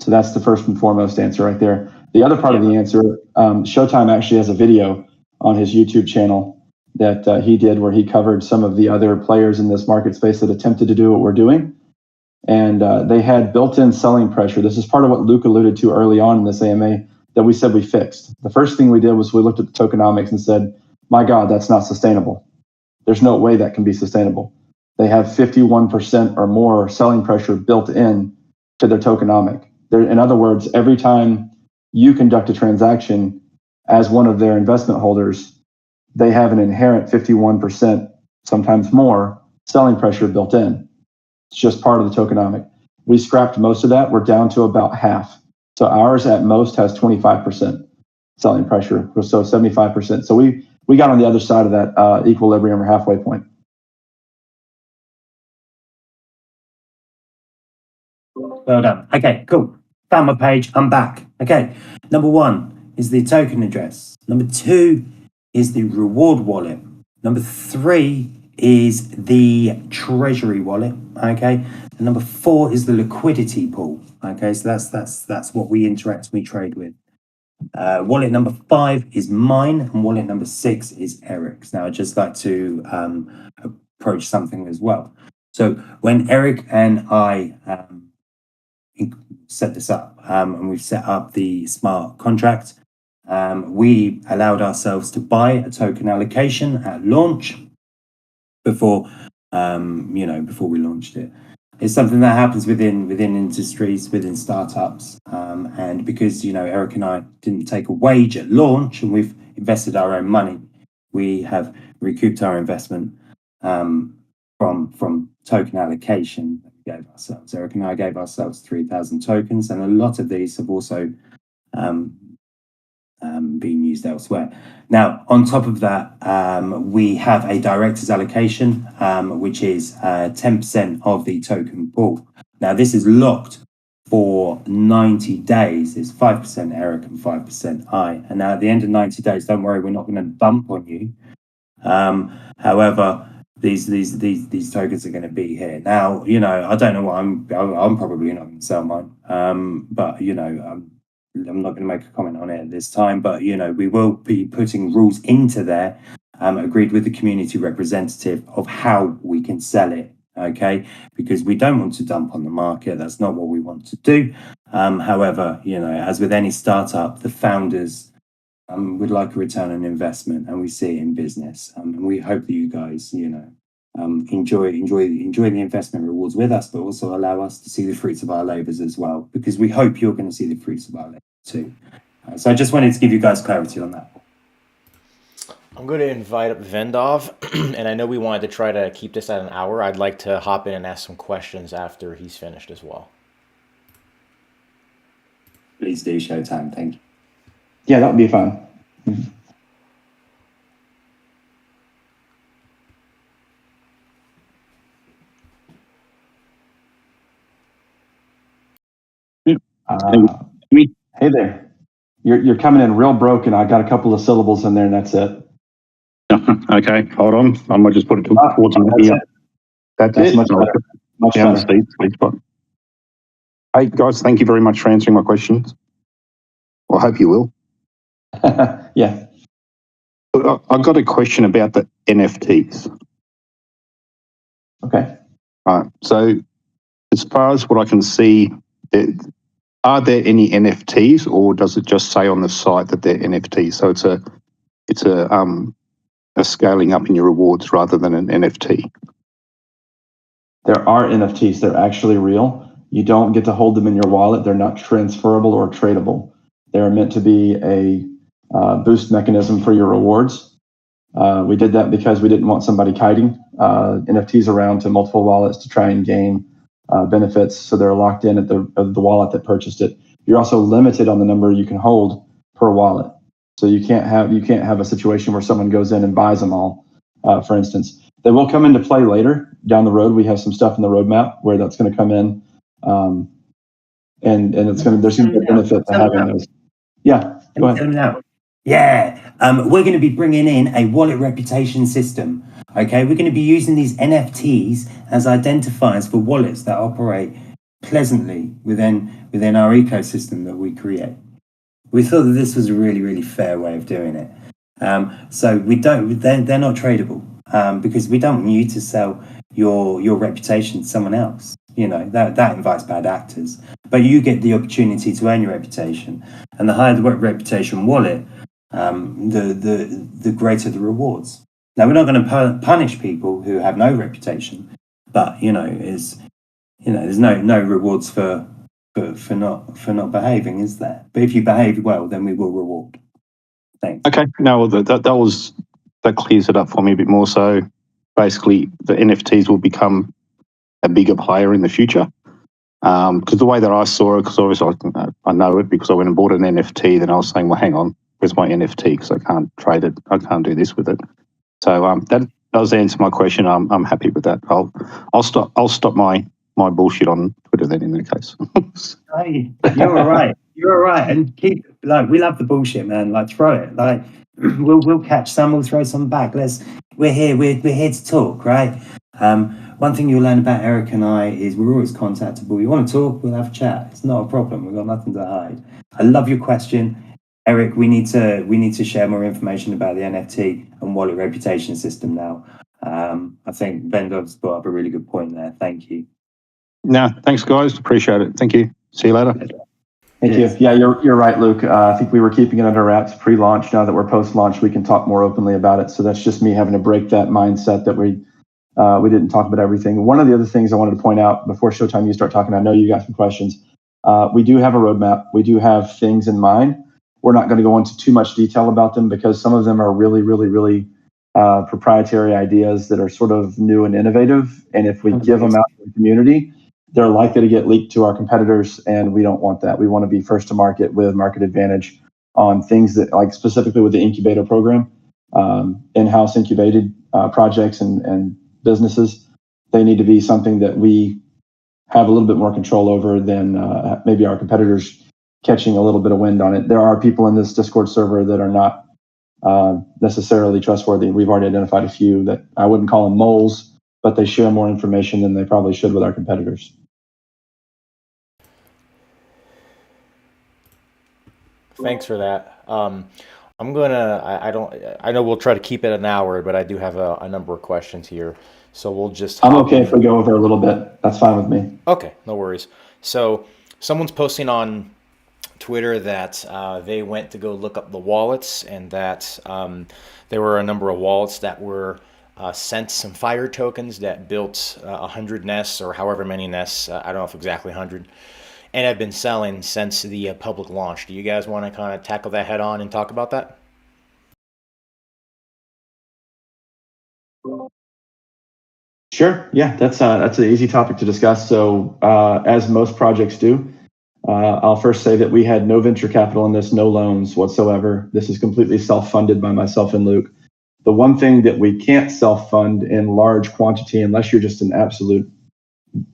So that's the first and foremost answer right there. The other part of the answer, Showtime actually has a video on his YouTube channel that he did where he covered some of the other players in this market space that attempted to do what we're doing. And they had built-in selling pressure. This is part of what Luke alluded to early on in this AMA that we said we fixed. The first thing we did was we looked at the tokenomics and said, my God, that's not sustainable. There's no way that can be sustainable. They have 51% or more selling pressure built in to their tokenomic. In other words, every time you conduct a transaction as one of their investment holders, they have an inherent 51%, sometimes more, selling pressure built in. It's just part of the tokenomic. We scrapped most of that. We're down to about half. So ours at most has 25% selling pressure, so 75%. So we got on the other side of that equilibrium or halfway point.
Well done. Okay, cool. Found my page. I'm back. Okay. Number 1 is the token address. Number 2 is the reward wallet. Number 3 is the treasury wallet. Okay. And number 4 is the liquidity pool. Okay. So that's what we interact, we trade with. Wallet number 5 is mine, and wallet number 6 is Eric's. Now, I'd just like to approach something as well. So when Eric and I set this up, and we've set up the smart contract, we allowed ourselves to buy a token allocation at launch before we launched it. It's something that happens within industries, within startups. And because, Eric and I didn't take a wage at launch and we've invested our own money, we have recouped our investment from token allocation that we gave ourselves. Eric and I gave ourselves 3,000 tokens, and a lot of these have also being used elsewhere. Now, on top of that, we have a director's allocation, which is 10% of the token pool. Now, this is locked for 90 days. It's 5% Eric and 5% I. And now at the end of 90 days, don't worry, we're not going to dump on you. However, these tokens are going to be here. Now, I don't know what I'm probably not going to sell mine. But, I'm not going to make a comment on it at this time, but we will be putting rules into there, agreed with the community representative, of how we can sell it. Okay, because we don't want to dump on the market. That's not what we want to do. However, as with any startup, the founders would like a return on investment, and we see it in business. And we hope that you guys, enjoy the investment rewards with us, but also allow us to see the fruits of our labors as well, because we hope you're going to see the fruits of our labor too. So I just wanted to give you guys clarity on that.
I'm going to invite up Vendov, and I know we wanted to try to keep this at an hour. I'd like to hop in and ask some questions after he's finished as well.
Please do, Showtime. Thank you.
Yeah, that would be fun. Hey there. You're coming in real broken. I got a couple of syllables in there, and that's it.
Okay, hold on. I might just put it towards the here. That's it.
Much better. Much
Down
better.
the sweet spot. Hey guys, thank you very much for answering my questions. Well, I hope you will.
Yeah.
I've got a question about the NFTs.
Okay.
All right. So, as far as what I can see, are there any NFTs, or does it just say on the site that they're NFTs? So it's a scaling up in your rewards rather than an NFT.
There are NFTs. They're actually real. You don't get to hold them in your wallet. They're not transferable or tradable. They're meant to be a boost mechanism for your rewards. We did that because we didn't want somebody kiting NFTs around to multiple wallets to try and gain benefits. So they're locked in at the wallet that purchased it. You're also limited on the number you can hold per wallet. So you can't have a situation where someone goes in and buys them all. For instance, they will come into play later down the road. We have some stuff in the roadmap where that's going to come in, and there's going to be a benefit to having those. Yeah, go ahead.
Yeah, we're going to be bringing in a wallet reputation system. Okay, we're going to be using these NFTs as identifiers for wallets that operate pleasantly within our ecosystem that we create. We thought that this was a really, really fair way of doing it. So they're not tradable because we don't want you to sell your reputation to someone else. That invites bad actors. But you get the opportunity to earn your reputation, and the higher the reputation wallet, the greater the rewards. Now, we're not going to punish people who have no reputation, but there's no rewards for not behaving, is there? But if you behave well, then we will reward. Thanks.
Okay, no, that clears it up for me a bit more. So basically, the NFTs will become a bigger player in the future. Because the way that I saw it, because obviously I know it because I went and bought an NFT, then I was saying, well, hang on, where's my NFT? Because I can't trade it. I can't do this with it. So that does answer my question. I'm happy with that. I'll stop my bullshit on Twitter then in that case.
Hey, you're all right. You're all right. And we love the bullshit, man. Throw it. We'll catch some. We'll throw some back. We're here to talk, right? One thing you'll learn about Eric and I is we're always contactable. You want to talk? We'll have a chat. It's not a problem. We've got nothing to hide. I love your question, Eric. We need to share more information about the NFT and wallet reputation system now. I think Vendov's brought up a really good point there. Thank you.
No, thanks, guys. Appreciate it. Thank you. See you later.
Thank you. Yeah, you're right, Luke. I think we were keeping it under wraps pre-launch. Now that we're post-launch, we can talk more openly about it. So that's just me having to break that mindset that we didn't talk about everything. One of the other things I wanted to point out before Showtime, you start talking, I know you got some questions. We do have a roadmap. We do have things in mind. We're not going to go into too much detail about them because some of them are really, really, really proprietary ideas that are sort of new and innovative. And if we give them out to the community, they're likely to get leaked to our competitors, and we don't want that. We want to be first to market with market advantage on things that, like specifically with the incubator program, in-house incubated projects and businesses. They need to be something that we have a little bit more control over than maybe our competitors catching a little bit of wind on it. There are people in this Discord server that are not necessarily trustworthy. We've already identified a few that I wouldn't call them moles, but they share more information than they probably should with our competitors.
Thanks for that. I'm gonna. I know we'll try to keep it an hour, but I do have a number of questions here, so we'll just.
I'm okay if we go over a little bit. That's fine with me.
Okay, no worries. So someone's posting on Twitter that they went to go look up the wallets, and that there were a number of wallets that were sent some fire tokens that built 100 nests or however many nests. I don't know if exactly 100. And have been selling since the public launch. Do you guys want to kind of tackle that head on and talk about that?
Sure. Yeah, that's an easy topic to discuss. So, as most projects do, I'll first say that we had no venture capital in this, no loans whatsoever. This is completely self-funded by myself and Luke. The one thing that we can't self-fund in large quantity, unless you're just an absolute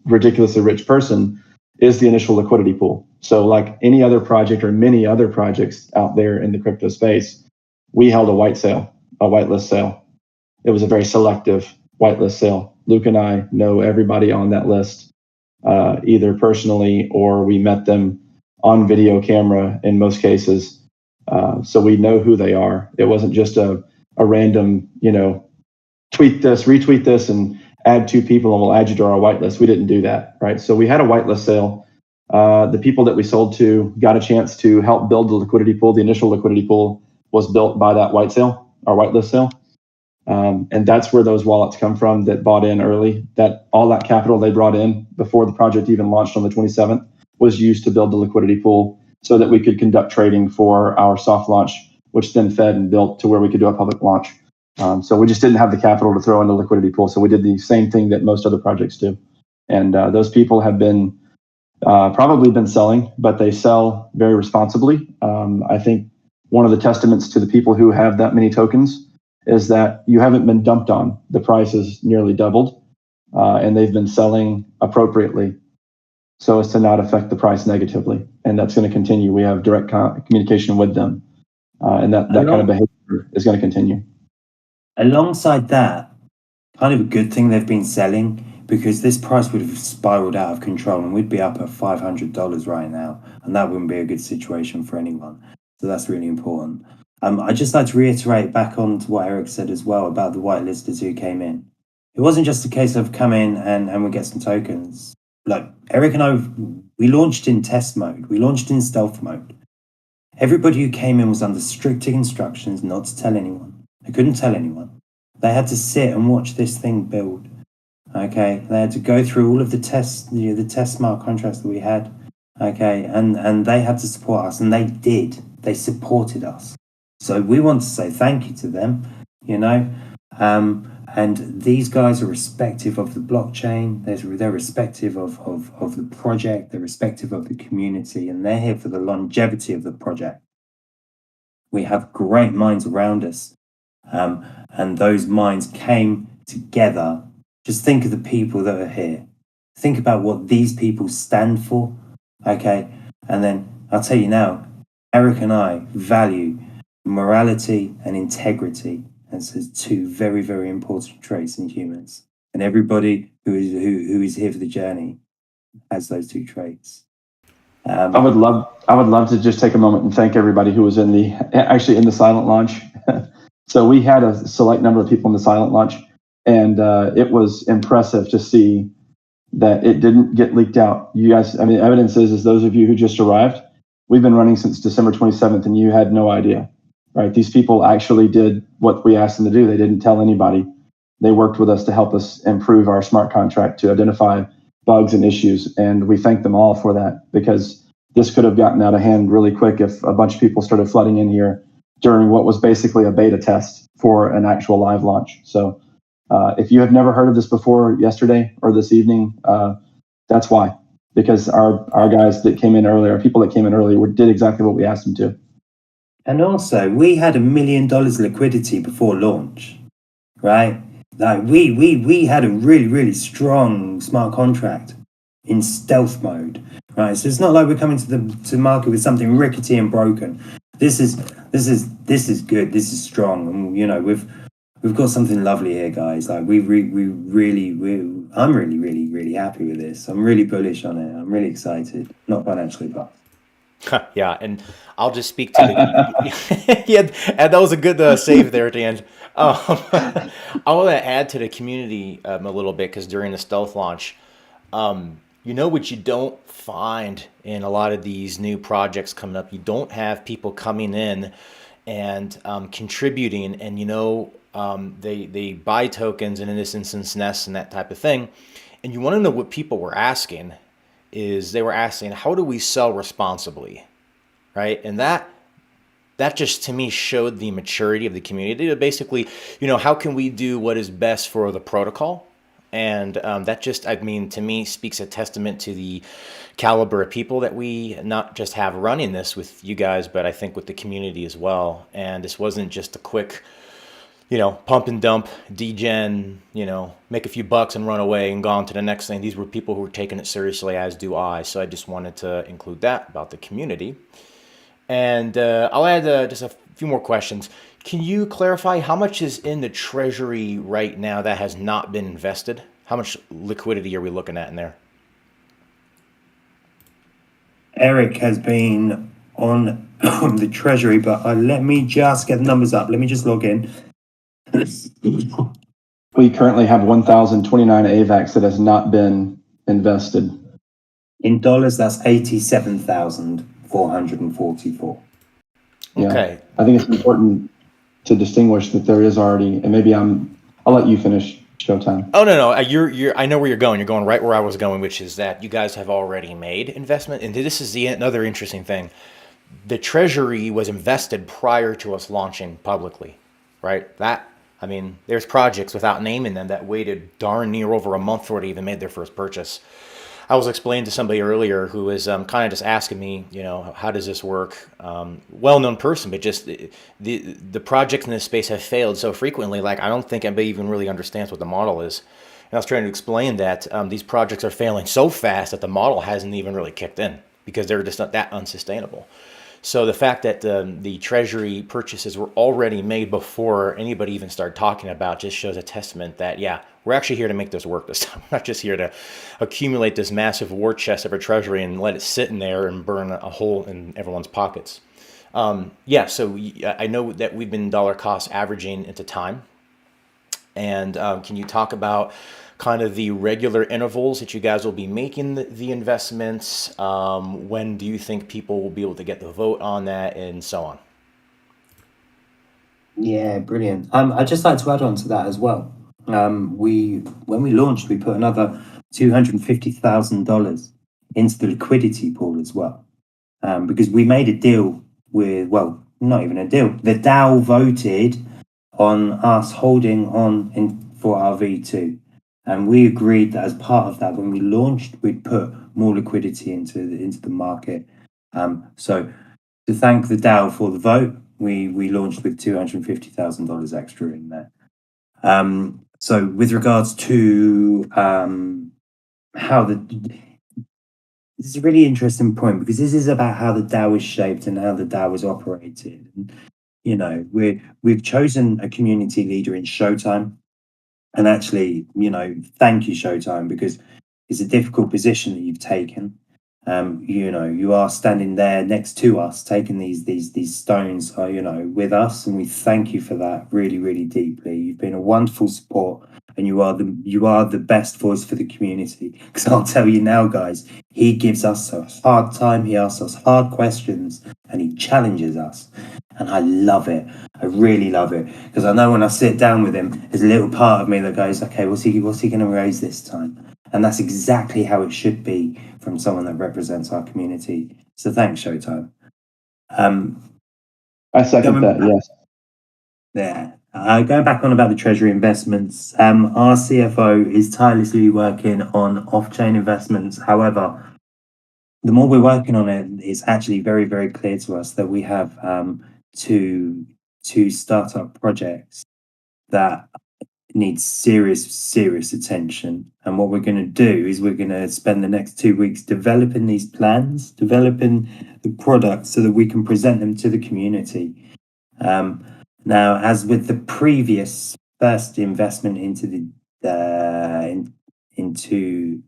ridiculously rich person, is the initial liquidity pool. So like any other project or many other projects out there in the crypto space, we held a whitelist sale. It was a very selective whitelist sale. Luke and I know everybody on that list, either personally or we met them on video camera in most cases. So we know who they are. It wasn't just a random, tweet this, retweet this, and add 2 people and we'll add you to our whitelist. We didn't do that, right? So we had a whitelist sale. The people that we sold to got a chance to help build the liquidity pool. The initial liquidity pool was built by that our whitelist sale. And that's where those wallets come from that bought in early. That all that capital they brought in before the project even launched on the 27th was used to build the liquidity pool so that we could conduct trading for our soft launch, which then fed and built to where we could do a public launch. So we just didn't have the capital to throw in the liquidity pool. So we did the same thing that most other projects do. And those people have been probably been selling, but they sell very responsibly. I think one of the testaments to the people who have that many tokens is that you haven't been dumped on. The price has nearly doubled, and they've been selling appropriately so as to not affect the price negatively. And that's going to continue. We have direct communication with them, and that kind of behavior is going to continue.
Alongside that, kind of a good thing they've been selling, because this price would have spiraled out of control and we'd be up at $500 right now, and that wouldn't be a good situation for anyone. So that's really important. I'd just like to reiterate back on to what Eric said as well about the whitelisters who came in. It wasn't just a case of come in and we get some tokens. Like Eric and I, we launched in test mode. We launched in stealth mode. Everybody who came in was under strict instructions not to tell anyone. They couldn't tell anyone. They had to sit and watch this thing build. Okay, they had to go through all of the tests, the test smart contracts that we had. Okay, and they had to support us, and they did. They supported us. So we want to say thank you to them, and these guys are respective of the blockchain. They're respective of the project. They're respective of the community, and they're here for the longevity of the project. We have great minds around us. And those minds came together. Just think of the people that are here. Think about what these people stand for, okay? And then I'll tell you now, Eric and I value morality and integrity as 2 very, very important traits in humans. And everybody who is here for the journey has those 2 traits.
I would love to just take a moment and thank everybody who was in the silent launch. So we had a select number of people in the silent launch, and it was impressive to see that it didn't get leaked out. You guys, evidence is those of you who just arrived, we've been running since December 27th, and you had no idea, right? These people actually did what we asked them to do. They didn't tell anybody. They worked with us to help us improve our smart contract to identify bugs and issues, and we thank them all for that, because this could have gotten out of hand really quick if a bunch of people started flooding in here during what was basically a beta test for an actual live launch. So if you have never heard of this before yesterday or this evening, that's why, because our guys that came in earlier, people that came in earlier, did exactly what we asked them to.
And also, we had $1 million liquidity before launch, right? Like we had a really, really strong smart contract in stealth mode, right? So it's not like we're coming to the market with something rickety and broken. This is good. This is strong, and you know we've got something lovely here, guys. Like I'm really, really, really happy with this. I'm really bullish on it. I'm really excited. Not financially, but.
Yeah, and I'll just speak to the yeah, and that was a good save there at the end. I want to add to the community a little bit, because during the stealth launch, what you don't find in a lot of these new projects coming up, you don't have people coming in and contributing, and they buy tokens, and in this instance nests and that type of thing, and you want to know what people were asking. They were asking, how do we sell responsibly, right? And that just to me showed the maturity of the community. Basically, how can we do what is best for the protocol? And that just, to me, speaks a testament to the caliber of people that we not just have running this with you guys, but I think with the community as well. And this wasn't just a quick, pump and dump, degen, make a few bucks and run away and go on to the next thing. These were people who were taking it seriously, as do I. So I just wanted to include that about the community. And I'll add just a few more questions. Can you clarify how much is in the treasury right now that has not been invested? How much liquidity are we looking at in there?
Eric has been on the treasury, but let me just get the numbers up. Let me just log in.
We currently have 1,029 AVAX that has not been invested.
In dollars, that's 87,444.
Yeah.
Okay.
I think it's important to distinguish that there is already, and maybe I'll let you finish, Showtime.
Oh, no. I know where you're going. You're going right where I was going, which is that you guys have already made investment. And this is another interesting thing. The treasury was invested prior to us launching publicly, right? There's projects without naming them that waited darn near over a month before they even made their first purchase. I was explaining to somebody earlier who was kind of just asking me, how does this work? Well-known person, but just the projects in this space have failed so frequently. Like, I don't think anybody even really understands what the model is. And I was trying to explain that these projects are failing so fast that the model hasn't even really kicked in, because they're just not that unsustainable. So the fact that the treasury purchases were already made before anybody even started talking about just shows a testament that, yeah, we're actually here to make this work this time. We're not just here to accumulate this massive war chest of a treasury and let it sit in there and burn a hole in everyone's pockets. So I know that we've been dollar cost averaging into time. And can you talk about kind of the regular intervals that you guys will be making the investments? When do you think people will be able to get the vote on that, and so on?
Yeah, brilliant. I'd just like to add on to that as well. When we launched, we put another $250,000 into the liquidity pool as well, because we made a deal with, well, not even a deal. The DAO voted on us holding on for our V2. And we agreed that as part of that, when we launched, we'd put more liquidity into the market. So to thank the DAO for the vote, we launched with $250,000 extra in there. So with regards to this is a really interesting point, because this is about how the DAO is shaped and how the DAO is operated. And, we've chosen a community leader in Showtime. And actually, thank you, Showtime, because it's a difficult position that you've taken. You are standing there next to us, taking these stones, with us, and we thank you for that really, really deeply. You've been a wonderful support, and you are the best voice for the community. Because I'll tell you now, guys, he gives us a hard time. He asks us hard questions, and he challenges us. And I love it. I really love it, because I know when I sit down with him, there's a little part of me that goes, okay, what's he going to raise this time? And that's exactly how it should be from someone that represents our community. So thanks, Showtime.
I second that. Yes.
Yeah. Going back on about the treasury investments, our CFO is tirelessly working on off-chain investments. However, the more we're working on it, it's actually very, very clear to us that we have two startup projects that need serious attention. And what we're going to do is we're going to spend the next 2 weeks developing these plans, developing the products so that we can present them to the community. Now, as with the previous first investment into into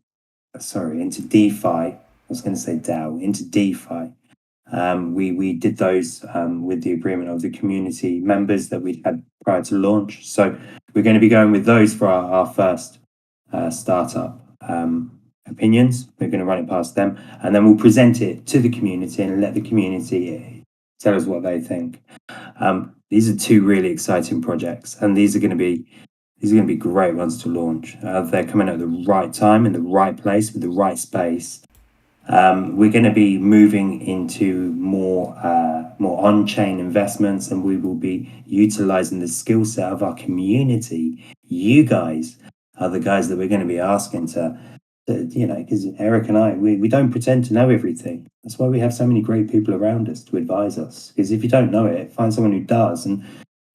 DeFi, I was going to say DAO, into DeFi. We did those with the agreement of the community members that we had prior to launch. So we're going to be going with those for our first startup opinions. We're going to run it past them, and then we'll present it to the community and let the community tell us what they think. These are two really exciting projects, and these are going to be great ones to launch. They're coming at the right time, in the right place, with the right space. We're going to be moving into more on-chain investments, and we will be utilizing the skill set of our community. You guys are the guys that we're going to be asking to because Eric and I, we don't pretend to know everything. That's why we have so many great people around us to advise us. Because if you don't know it, find someone who does, and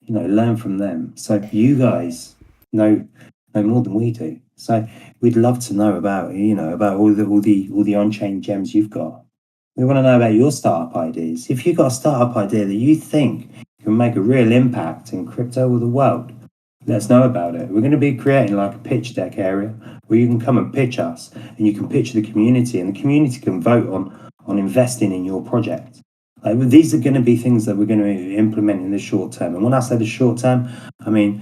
learn from them. So you guys know more than we do. So we'd love to know about all the on-chain gems you've got. We want to know about your startup ideas. If you've got a startup idea that you think can make a real impact in crypto or the world, let us know about it. We're going to be creating like a pitch deck area where you can come and pitch us, and you can pitch the community, and the community can vote on investing in your project. These are going to be things that we're going to implement in the short term. And when I say the short term, I mean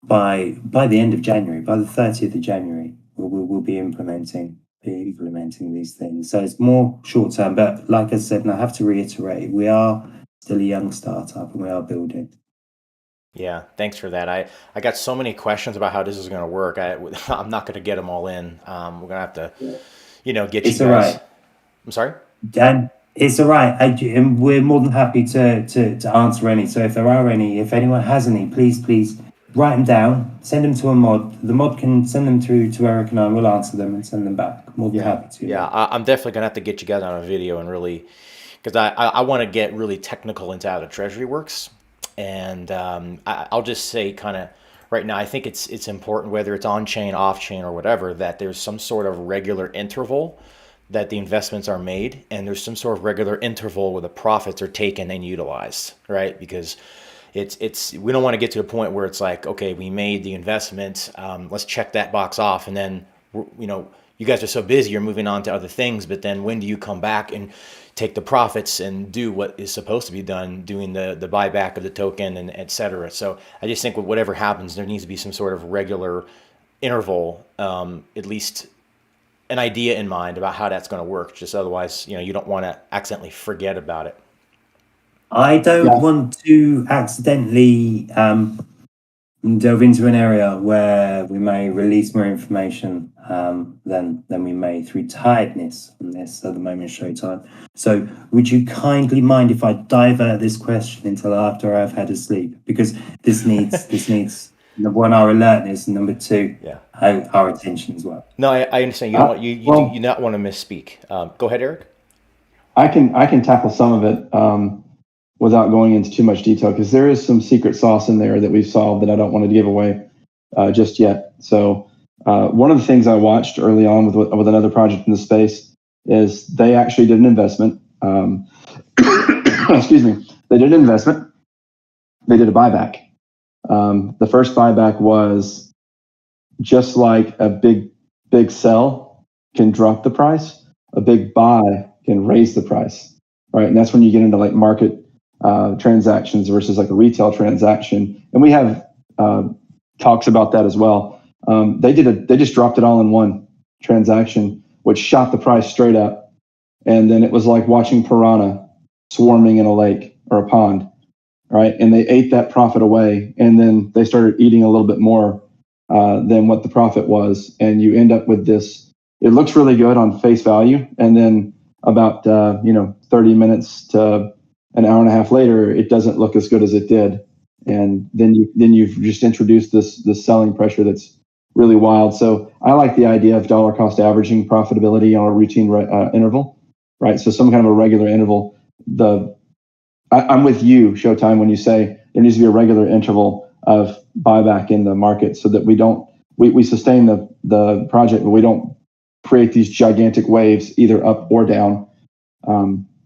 by the end of January, by the 30th of January, we'll be implementing these things. So it's more short term, but like I said, and I have to reiterate, we are still a young startup and we are building.
Yeah, thanks for that. I got so many questions about how this is going to work. I'm not going to get them all in. We're going to have to, get
It's
you
all
guys.
right.
I'm sorry?
Dan, it's all right. And we're more than happy to answer any. So if there are any, if anyone has any, please write them down, send them to a mod. The mod can send them through to Eric and I, we'll answer them and send them back. More than happy to.
Yeah, I'm definitely going to have to get you guys on a video and really, because I want to get really technical into how the treasury works. And I'll just say kind of right now, I think it's important, whether it's on-chain, off-chain, or whatever, that there's some sort of regular interval that the investments are made, and there's some sort of regular interval where the profits are taken and utilized, right? Because we don't want to get to the point where it's like, okay, we made the investment, let's check that box off, and then you guys are so busy, you're moving on to other things, but then when do you come back and take the profits and do what is supposed to be done, doing the buyback of the token and et cetera? So I just think with whatever happens, there needs to be some sort of regular interval, at least an idea in mind about how that's going to work. Just otherwise, you don't want to accidentally forget about it.
I don't want to accidentally delve into an area where we may release more information than we may through tiredness on this at the moment, Showtime. So would you kindly mind if I divert this question until after I've had a sleep? Because this needs number one, our alertness, and number two, our attention as well.
No, I understand. You do not want to misspeak. Go ahead, Eric.
I can tackle some of it without going into too much detail, because there is some secret sauce in there that we've solved that I don't want to give away just yet. So one of the things I watched early on with another project in the space is they actually did an investment. Excuse me. They did an investment. They did a buyback. The first buyback was just like a big sell can drop the price, a big buy can raise the price, right? And that's when you get into like market transactions versus like a retail transaction. And we have talks about that as well. They just dropped it all in one transaction, which shot the price straight up. And then it was like watching piranha swarming in a lake or a pond, right? And they ate that profit away, and then they started eating a little bit more than what the profit was. And you end up with this it looks really good on face value, and then about 30 minutes to an hour and a half later, it doesn't look as good as it did, and then you've just introduced this selling pressure that's really wild. So I like the idea of dollar cost averaging profitability on a routine interval, right? So some kind of a regular interval. I'm with you, Showtime, when you say there needs to be a regular interval of buyback in the market so that we sustain the project, but we don't create these gigantic waves either up or down.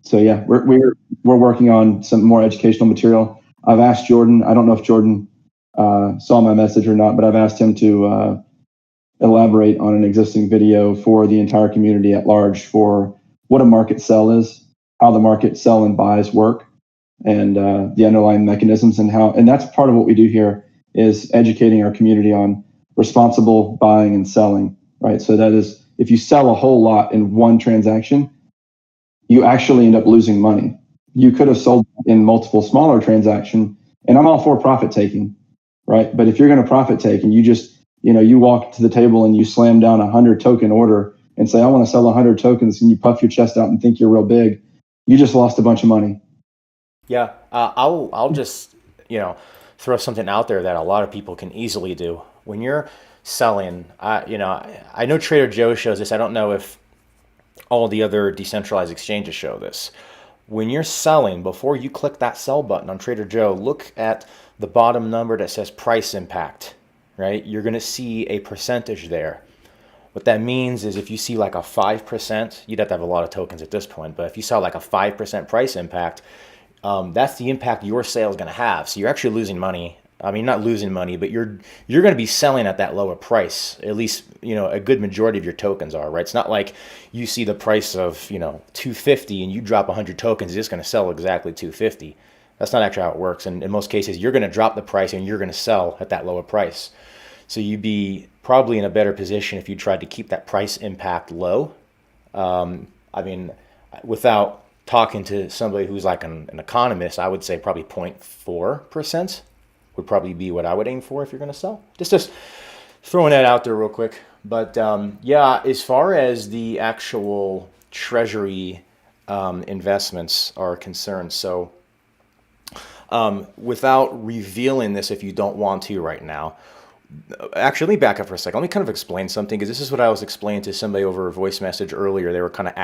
So yeah, we're working on some more educational material. I've asked Jordan. I don't know if Jordan saw my message or not, but I've asked him to elaborate on an existing video for the entire community at large for what a market sell is, how the market sell and buys work, and the underlying mechanisms, and that's part of what we do here is educating our community on responsible buying and selling, right? So that is, if you sell a whole lot in one transaction, you actually end up losing money. You could have sold in multiple smaller transactions, and I'm all for profit taking, right? But if you're going to profit take and you just, you walk to the table and you slam down 100 token order and say, I want to sell 100 tokens, and you puff your chest out and think you're real big, you just lost a bunch of money.
Yeah, I'll just throw something out there that a lot of people can easily do when you're selling. I know Trader Joe shows this. I don't know if all the other decentralized exchanges show this. When you're selling, before you click that sell button on Trader Joe, look at the bottom number that says price impact, right? You're going to see a percentage there. What that means is if you see like a 5%, you'd have to have a lot of tokens at this point, but if you saw like a 5% price impact, that's the impact your sale is going to have. So you're actually losing money. I mean, not losing money, but you're going to be selling at that lower price. At least, a good majority of your tokens are, right? It's not like you see the price of, 250 and you drop 100 tokens, it's just going to sell exactly 250. That's not actually how it works. And in most cases, you're going to drop the price and you're going to sell at that lower price. So you'd be probably in a better position if you tried to keep that price impact low. Without talking to somebody who's like an economist, I would say probably 0.4% would probably be what I would aim for if you're going to sell. Just throwing that out there real quick. But as far as the actual treasury investments are concerned, so without revealing this if you don't want to right now, actually, let me back up for a second. Let me kind of explain something, because this is what I was explaining to somebody over a voice message earlier. They were kind of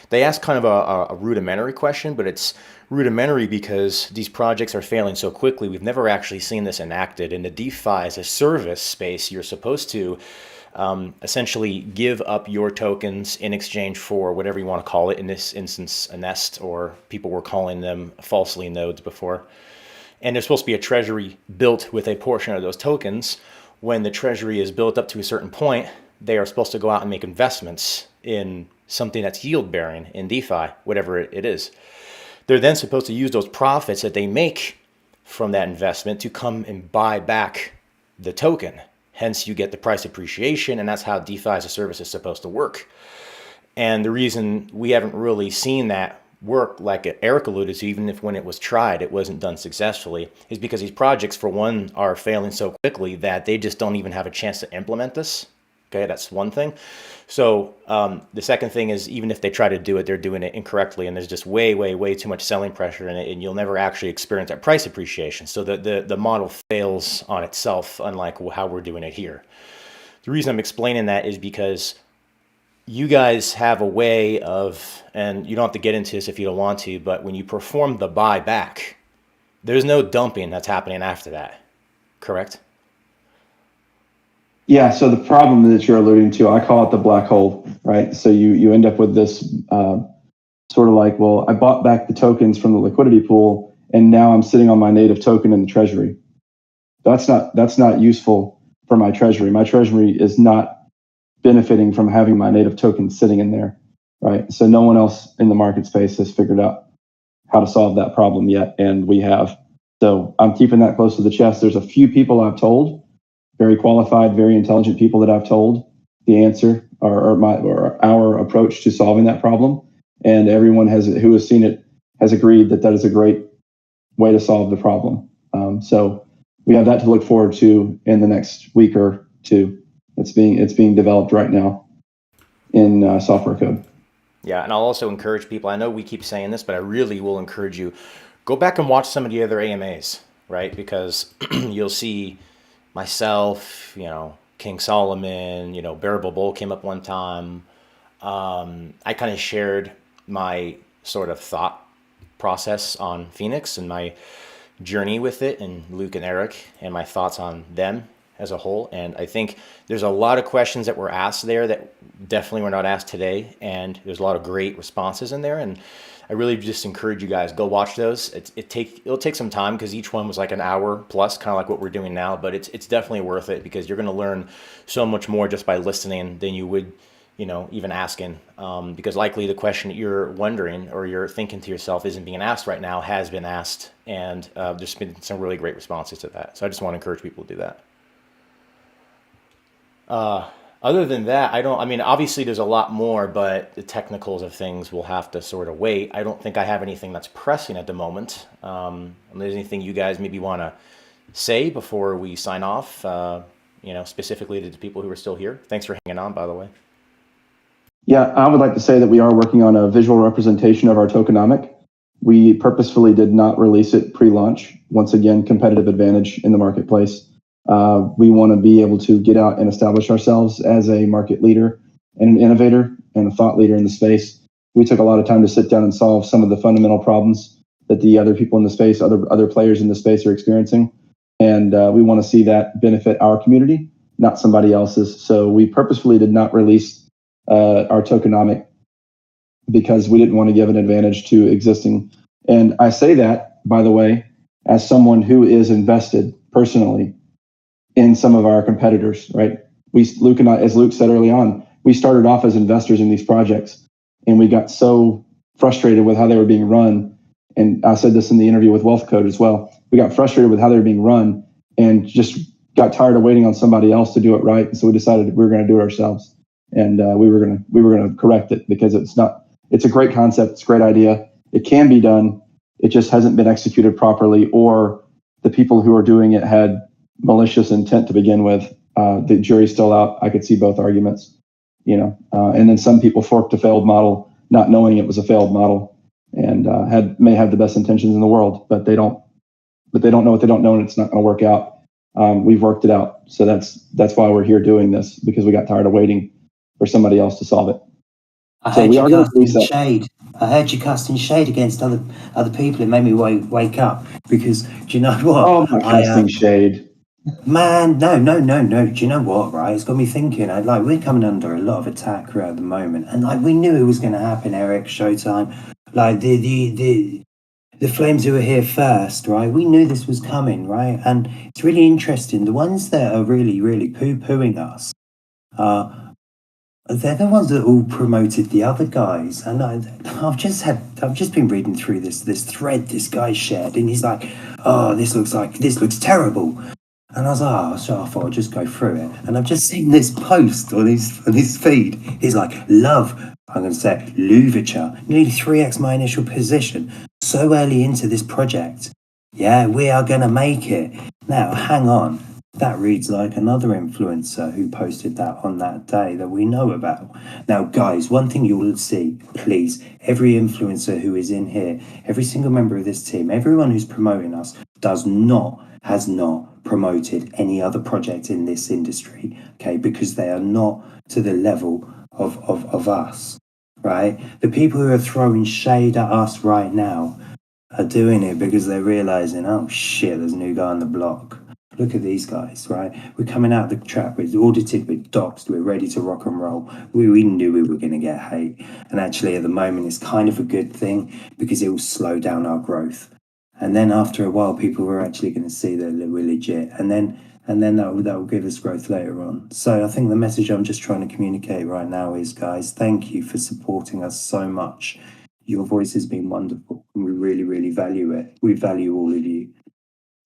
they asked kind of a rudimentary question, but it's rudimentary because these projects are failing so quickly. We've never actually seen this enacted. In the DeFi as a service space, you're supposed to essentially give up your tokens in exchange for whatever you want to call it. In this instance, a nest, or people were calling them falsely nodes before. And there's supposed to be a treasury built with a portion of those tokens. When the treasury is built up to a certain point, they are supposed to go out and make investments in something that's yield bearing in DeFi, whatever it is. They're then supposed to use those profits that they make from that investment to come and buy back the token. Hence, you get the price appreciation, and that's how DeFi as a service is supposed to work. And the reason we haven't really seen that work, like Eric alluded to, even if when it was tried, it wasn't done successfully, is because these projects, for one, are failing so quickly that they just don't even have a chance to implement this. Okay, that's one thing. So the second thing is, even if they try to do it, they're doing it incorrectly, and there's just way too much selling pressure in it, and you'll never actually experience that price appreciation. So the model fails on itself, unlike how we're doing it here. The reason I'm explaining that is because you guys have a way of, and you don't have to get into this if you don't want to, but when you perform the buyback, there's no dumping that's happening after that, correct?
Yeah, so the problem that you're alluding to, I call it the black hole, right? So you end up with this sort of like, well, I bought back the tokens from the liquidity pool, and now I'm sitting on my native token in the treasury. That's not useful for my treasury. My treasury is not benefiting from having my native token sitting in there, right? So no one else in the market space has figured out how to solve that problem yet, and we have. So I'm keeping that close to the chest. There's a few people I've told, very qualified, very intelligent people that I've told the answer or our approach to solving that problem, and everyone who has seen it has agreed that is a great way to solve the problem. So we have that to look forward to in the next week or two. It's being developed right now. in software code.
Yeah, and I'll also encourage people. I know we keep saying this, but I really will encourage you, go back and watch some of the other AMAs, right? Because you'll see myself, King Solomon, Bearable Bull came up one time. I kind of shared my sort of thought process on Phoenix and my journey with it, and Luke and Eric, and my thoughts on them as a whole. And I think there's a lot of questions that were asked there that definitely were not asked today, and there's a lot of great responses in there. And I really just encourage you guys, go watch those. It'll take some time because each one was like an hour plus, kind of like what we're doing now, but it's definitely worth it because you're going to learn so much more just by listening than you would even asking, because likely the question that you're wondering or you're thinking to yourself isn't being asked right now has been asked, and there's been some really great responses to that. So I just want to encourage people to do that. Other than that, obviously there's a lot more, but the technicals of things will have to sort of wait. I don't think I have anything that's pressing at the moment. There's anything you guys maybe want to say before we sign off, specifically to the people who are still here. Thanks for hanging on, by the way.
Yeah, I would like to say that we are working on a visual representation of our tokenomic. We purposefully did not release it pre-launch. Once again, competitive advantage in the marketplace. We want to be able to get out and establish ourselves as a market leader and an innovator and a thought leader in the space. We took a lot of time to sit down and solve some of the fundamental problems that the other people in the space, other players in the space are experiencing. And we want to see that benefit our community, not somebody else's. So we purposefully did not release our tokenomic because we didn't want to give an advantage to existing. And I say that, by the way, as someone who is invested personally in some of our competitors, right? Luke and I, as Luke said early on, we started off as investors in these projects, and we got so frustrated with how they were being run. And I said this in the interview with Wealth Code as well. We got frustrated with how they were being run and just got tired of waiting on somebody else to do it right. And so we decided we were going to do it ourselves. And we were going to correct it because it's a great concept. It's a great idea. It can be done. It just hasn't been executed properly, or the people who are doing it had malicious intent to begin with. The jury's still out. I could see both arguments, and then some people forked a failed model, not knowing it was a failed model, and may have the best intentions in the world, but they don't know what they don't know, and it's not going to work out. We've worked it out. So that's why we're here doing this, because we got tired of waiting for somebody else to solve it.
I heard you casting shade against other people. It made me wake up because, do you know what?
Oh, my casting shade.
Man, no. Do you know what, right? It's got me thinking. We're coming under a lot of attack right at the moment. And we knew it was going to happen, Eric, Showtime. The Flames who were here first, right? We knew this was coming, right? And it's really interesting. The ones that are really, really poo-pooing us, they're the ones that all promoted the other guys. And I've just been reading through this thread this guy shared, and he's like, "Oh, this looks terrible." And I was like, so I thought I'd just go through it. And I've just seen this post on his feed. He's like, "Love, I'm going to say, Louverture, nearly 3x my initial position. So early into this project. Yeah, we are going to make it." Now, hang on. That reads like another influencer who posted that on that day that we know about. Now, guys, one thing you will see, please, every influencer who is in here, every single member of this team, everyone who's promoting us has not promoted any other project in this industry, okay? Because they are not to the level of us, right? The people who are throwing shade at us right now are doing it because they're realizing, oh shit, there's a new guy on the block. Look at these guys, right? We're coming out of the trap. We're audited, we're doxed, we're ready to rock and roll. We knew we were going to get hate. And actually, at the moment, it's kind of a good thing because it will slow down our growth. And then after a while, people were actually going to see that we're legit. And then that will give us growth later on. So I think the message I'm just trying to communicate right now is, guys, thank you for supporting us so much. Your voice has been wonderful, and we really, really value it. We value all of you.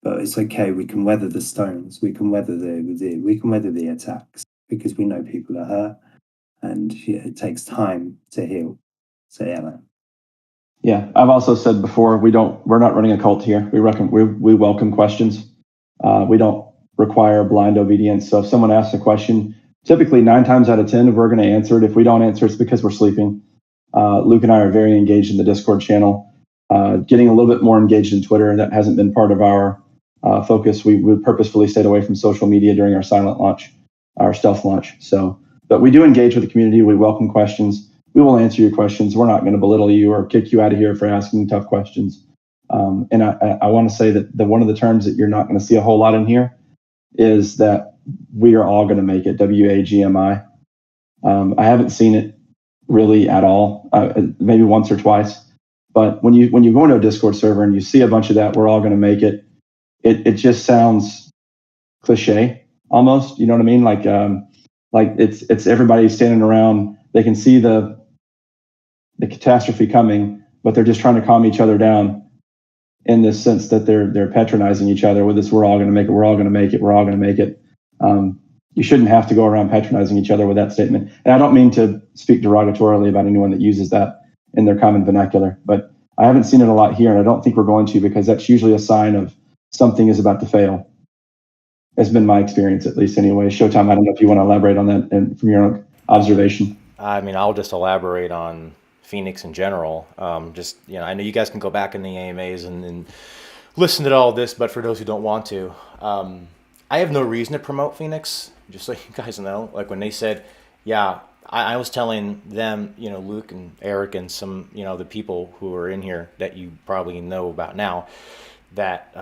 But it's okay. We can weather the stones. We can weather the attacks because we know people are hurt, and it takes time to heal. So yeah, man.
Yeah, I've also said before, we're not running a cult here. We welcome questions. We don't require blind obedience. So if someone asks a question, typically 9 times out of 10, we're going to answer it. If we don't answer, it's because we're sleeping. Luke and I are very engaged in the Discord channel, getting a little bit more engaged in Twitter. That hasn't been part of our focus. We purposefully stayed away from social media during our silent launch, our stealth launch. So, but we do engage with the community. We welcome questions. We will answer your questions. We're not going to belittle you or kick you out of here for asking tough questions. And I want to say that one of the terms that you're not going to see a whole lot in here is that we are all going to make it, WAGMI. I haven't seen it really at all, maybe once or twice. But when you go into a Discord server and you see a bunch of that, we're all going to make it. It just sounds cliche almost. You know what I mean? Like it's everybody standing around. They can see the catastrophe coming, but they're just trying to calm each other down in this sense that they're patronizing each other with this. We're all going to make it. We're all going to make it. We're all going to make it. You shouldn't have to go around patronizing each other with that statement. And I don't mean to speak derogatorily about anyone that uses that in their common vernacular, but I haven't seen it a lot here, and I don't think we're going to, because that's usually a sign of something is about to fail. Has been my experience, at least anyway. Showtime, I don't know if you want to elaborate on that and from your own observation.
I mean, I'll just elaborate on Phoenix in general. I know you guys can go back in the AMAs and listen to all this, but for those who don't want to, I have no reason to promote Phoenix, just so you guys know. Like when they said, yeah, I was telling them, Luke and Eric and some, the people who are in here that you probably know about now, that,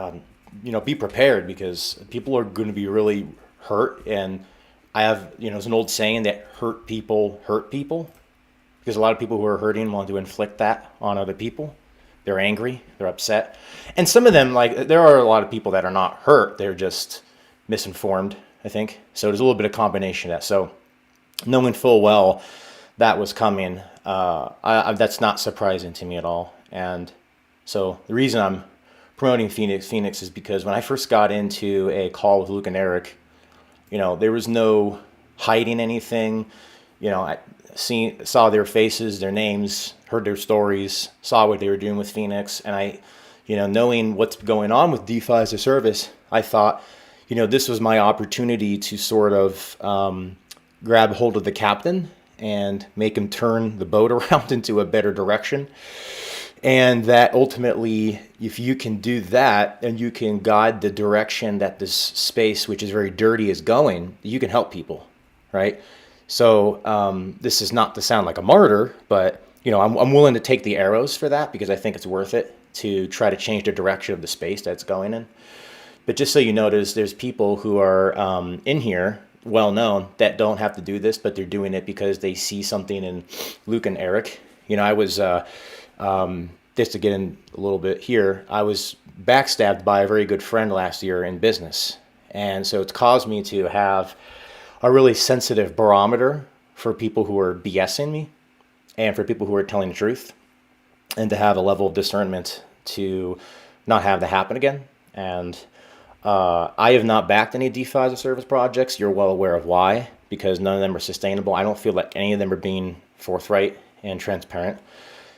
be prepared, because people are going to be really hurt. And I have, there's an old saying that hurt people, because a lot of people who are hurting want to inflict that on other people. They're angry, they're upset. And some of them, there are a lot of people that are not hurt, they're just misinformed, I think. So there's a little bit of combination of that. So knowing full well that was coming, that's not surprising to me at all. And so the reason I'm promoting Phoenix is because when I first got into a call with Luke and Eric, there was no hiding anything. I saw their faces, their names, heard their stories, saw what they were doing with Phoenix. And I, knowing what's going on with DeFi as a service, I thought, this was my opportunity to sort of grab hold of the captain and make him turn the boat around into a better direction. And that ultimately, if you can do that and you can guide the direction that this space, which is very dirty, is going, you can help people, right? So this is not to sound like a martyr, but I'm willing to take the arrows for that, because I think it's worth it to try to change the direction of the space that's going in. But just so you know, there's people who are in here, well known, that don't have to do this, but they're doing it because they see something in Luke and Eric. I was just to get in a little bit here, I was backstabbed by a very good friend last year in business, and so it's caused me to have a really sensitive barometer for people who are BSing me and for people who are telling the truth, and to have a level of discernment to not have that happen again. And I have not backed any DeFi as a service projects. You're well aware of why, because none of them are sustainable. I don't feel like any of them are being forthright and transparent.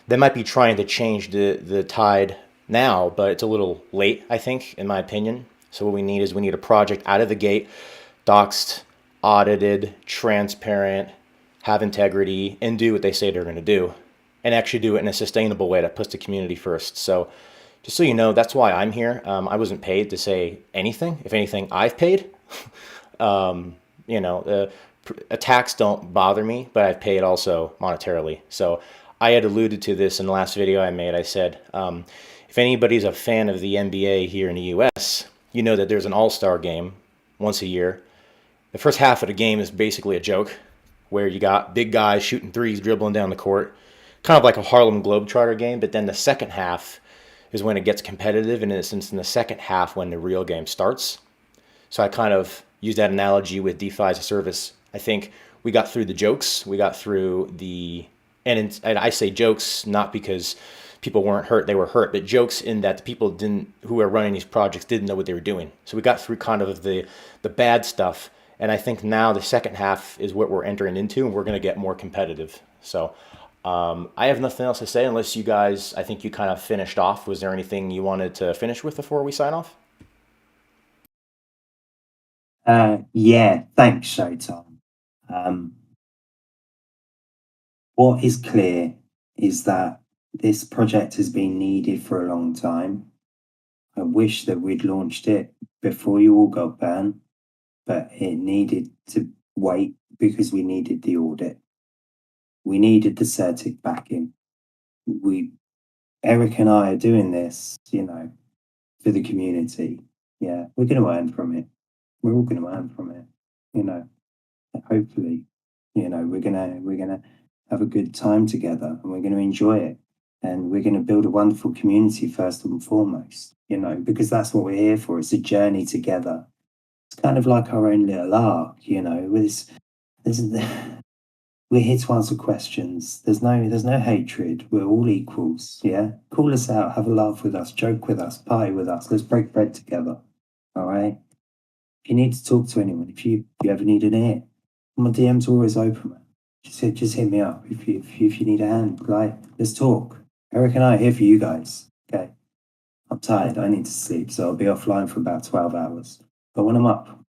They might be trying to change the tide now, but it's a little late, I think, in my opinion. So what we need a project out of the gate, doxed, audited, transparent, have integrity, and do what they say they're going to do, and actually do it in a sustainable way that puts the community first. So just so you know, that's why I'm here. I wasn't paid to say anything. If anything, I've paid. Attacks don't bother me, but I've paid also monetarily. So I had alluded to this in the last video I made. I said, if anybody's a fan of the NBA here in the US, you know that there's an all-star game once a year. The first half of the game is basically a joke, where you got big guys shooting threes, dribbling down the court, kind of like a Harlem Globetrotter game. But then the second half is when it gets competitive, and it's in the second half when the real game starts. So I kind of use that analogy with DeFi as a service. I think we got through the jokes, we got through and I say jokes not because people weren't hurt, they were hurt, but jokes in that the people who were running these projects didn't know what they were doing. So we got through kind of the bad stuff, and I think now the second half is what we're entering into, and we're going to get more competitive. So I have nothing else to say unless you guys, I think you kind of finished off. Was there anything you wanted to finish with before we sign off?
Yeah, thanks, Showtime. What is clear is that this project has been needed for a long time. I wish that we'd launched it before you all got banned, but it needed to wait because we needed the audit. We needed the CERTIC backing. Eric and I are doing this, for the community. Yeah, we're going to earn from it. We're all going to earn from it. Hopefully, we're gonna have a good time together, and we're going to enjoy it, and we're going to build a wonderful community first and foremost. Because that's what we're here for. It's a journey together. It's kind of like our own little arc. We're here to answer questions. There's no hatred. We're all equals. Yeah. Call us out. Have a laugh with us. Joke with us. Party with us. Let's break bread together. All right. If you need to talk to anyone, if you ever need an ear, my DM's always open, man. Just hit me up if you need a hand. Like, let's talk. Eric and I are here for you guys. Okay. I'm tired. I need to sleep, so I'll be offline for about 12 hours. But when I'm up,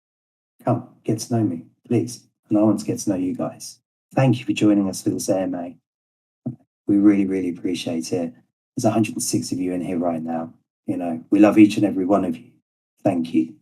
come get to know me, please. And I want to get to know you guys. Thank you for joining us for this AMA. We really, really appreciate it. There's 106 of you in here right now. We love each and every one of you. Thank you.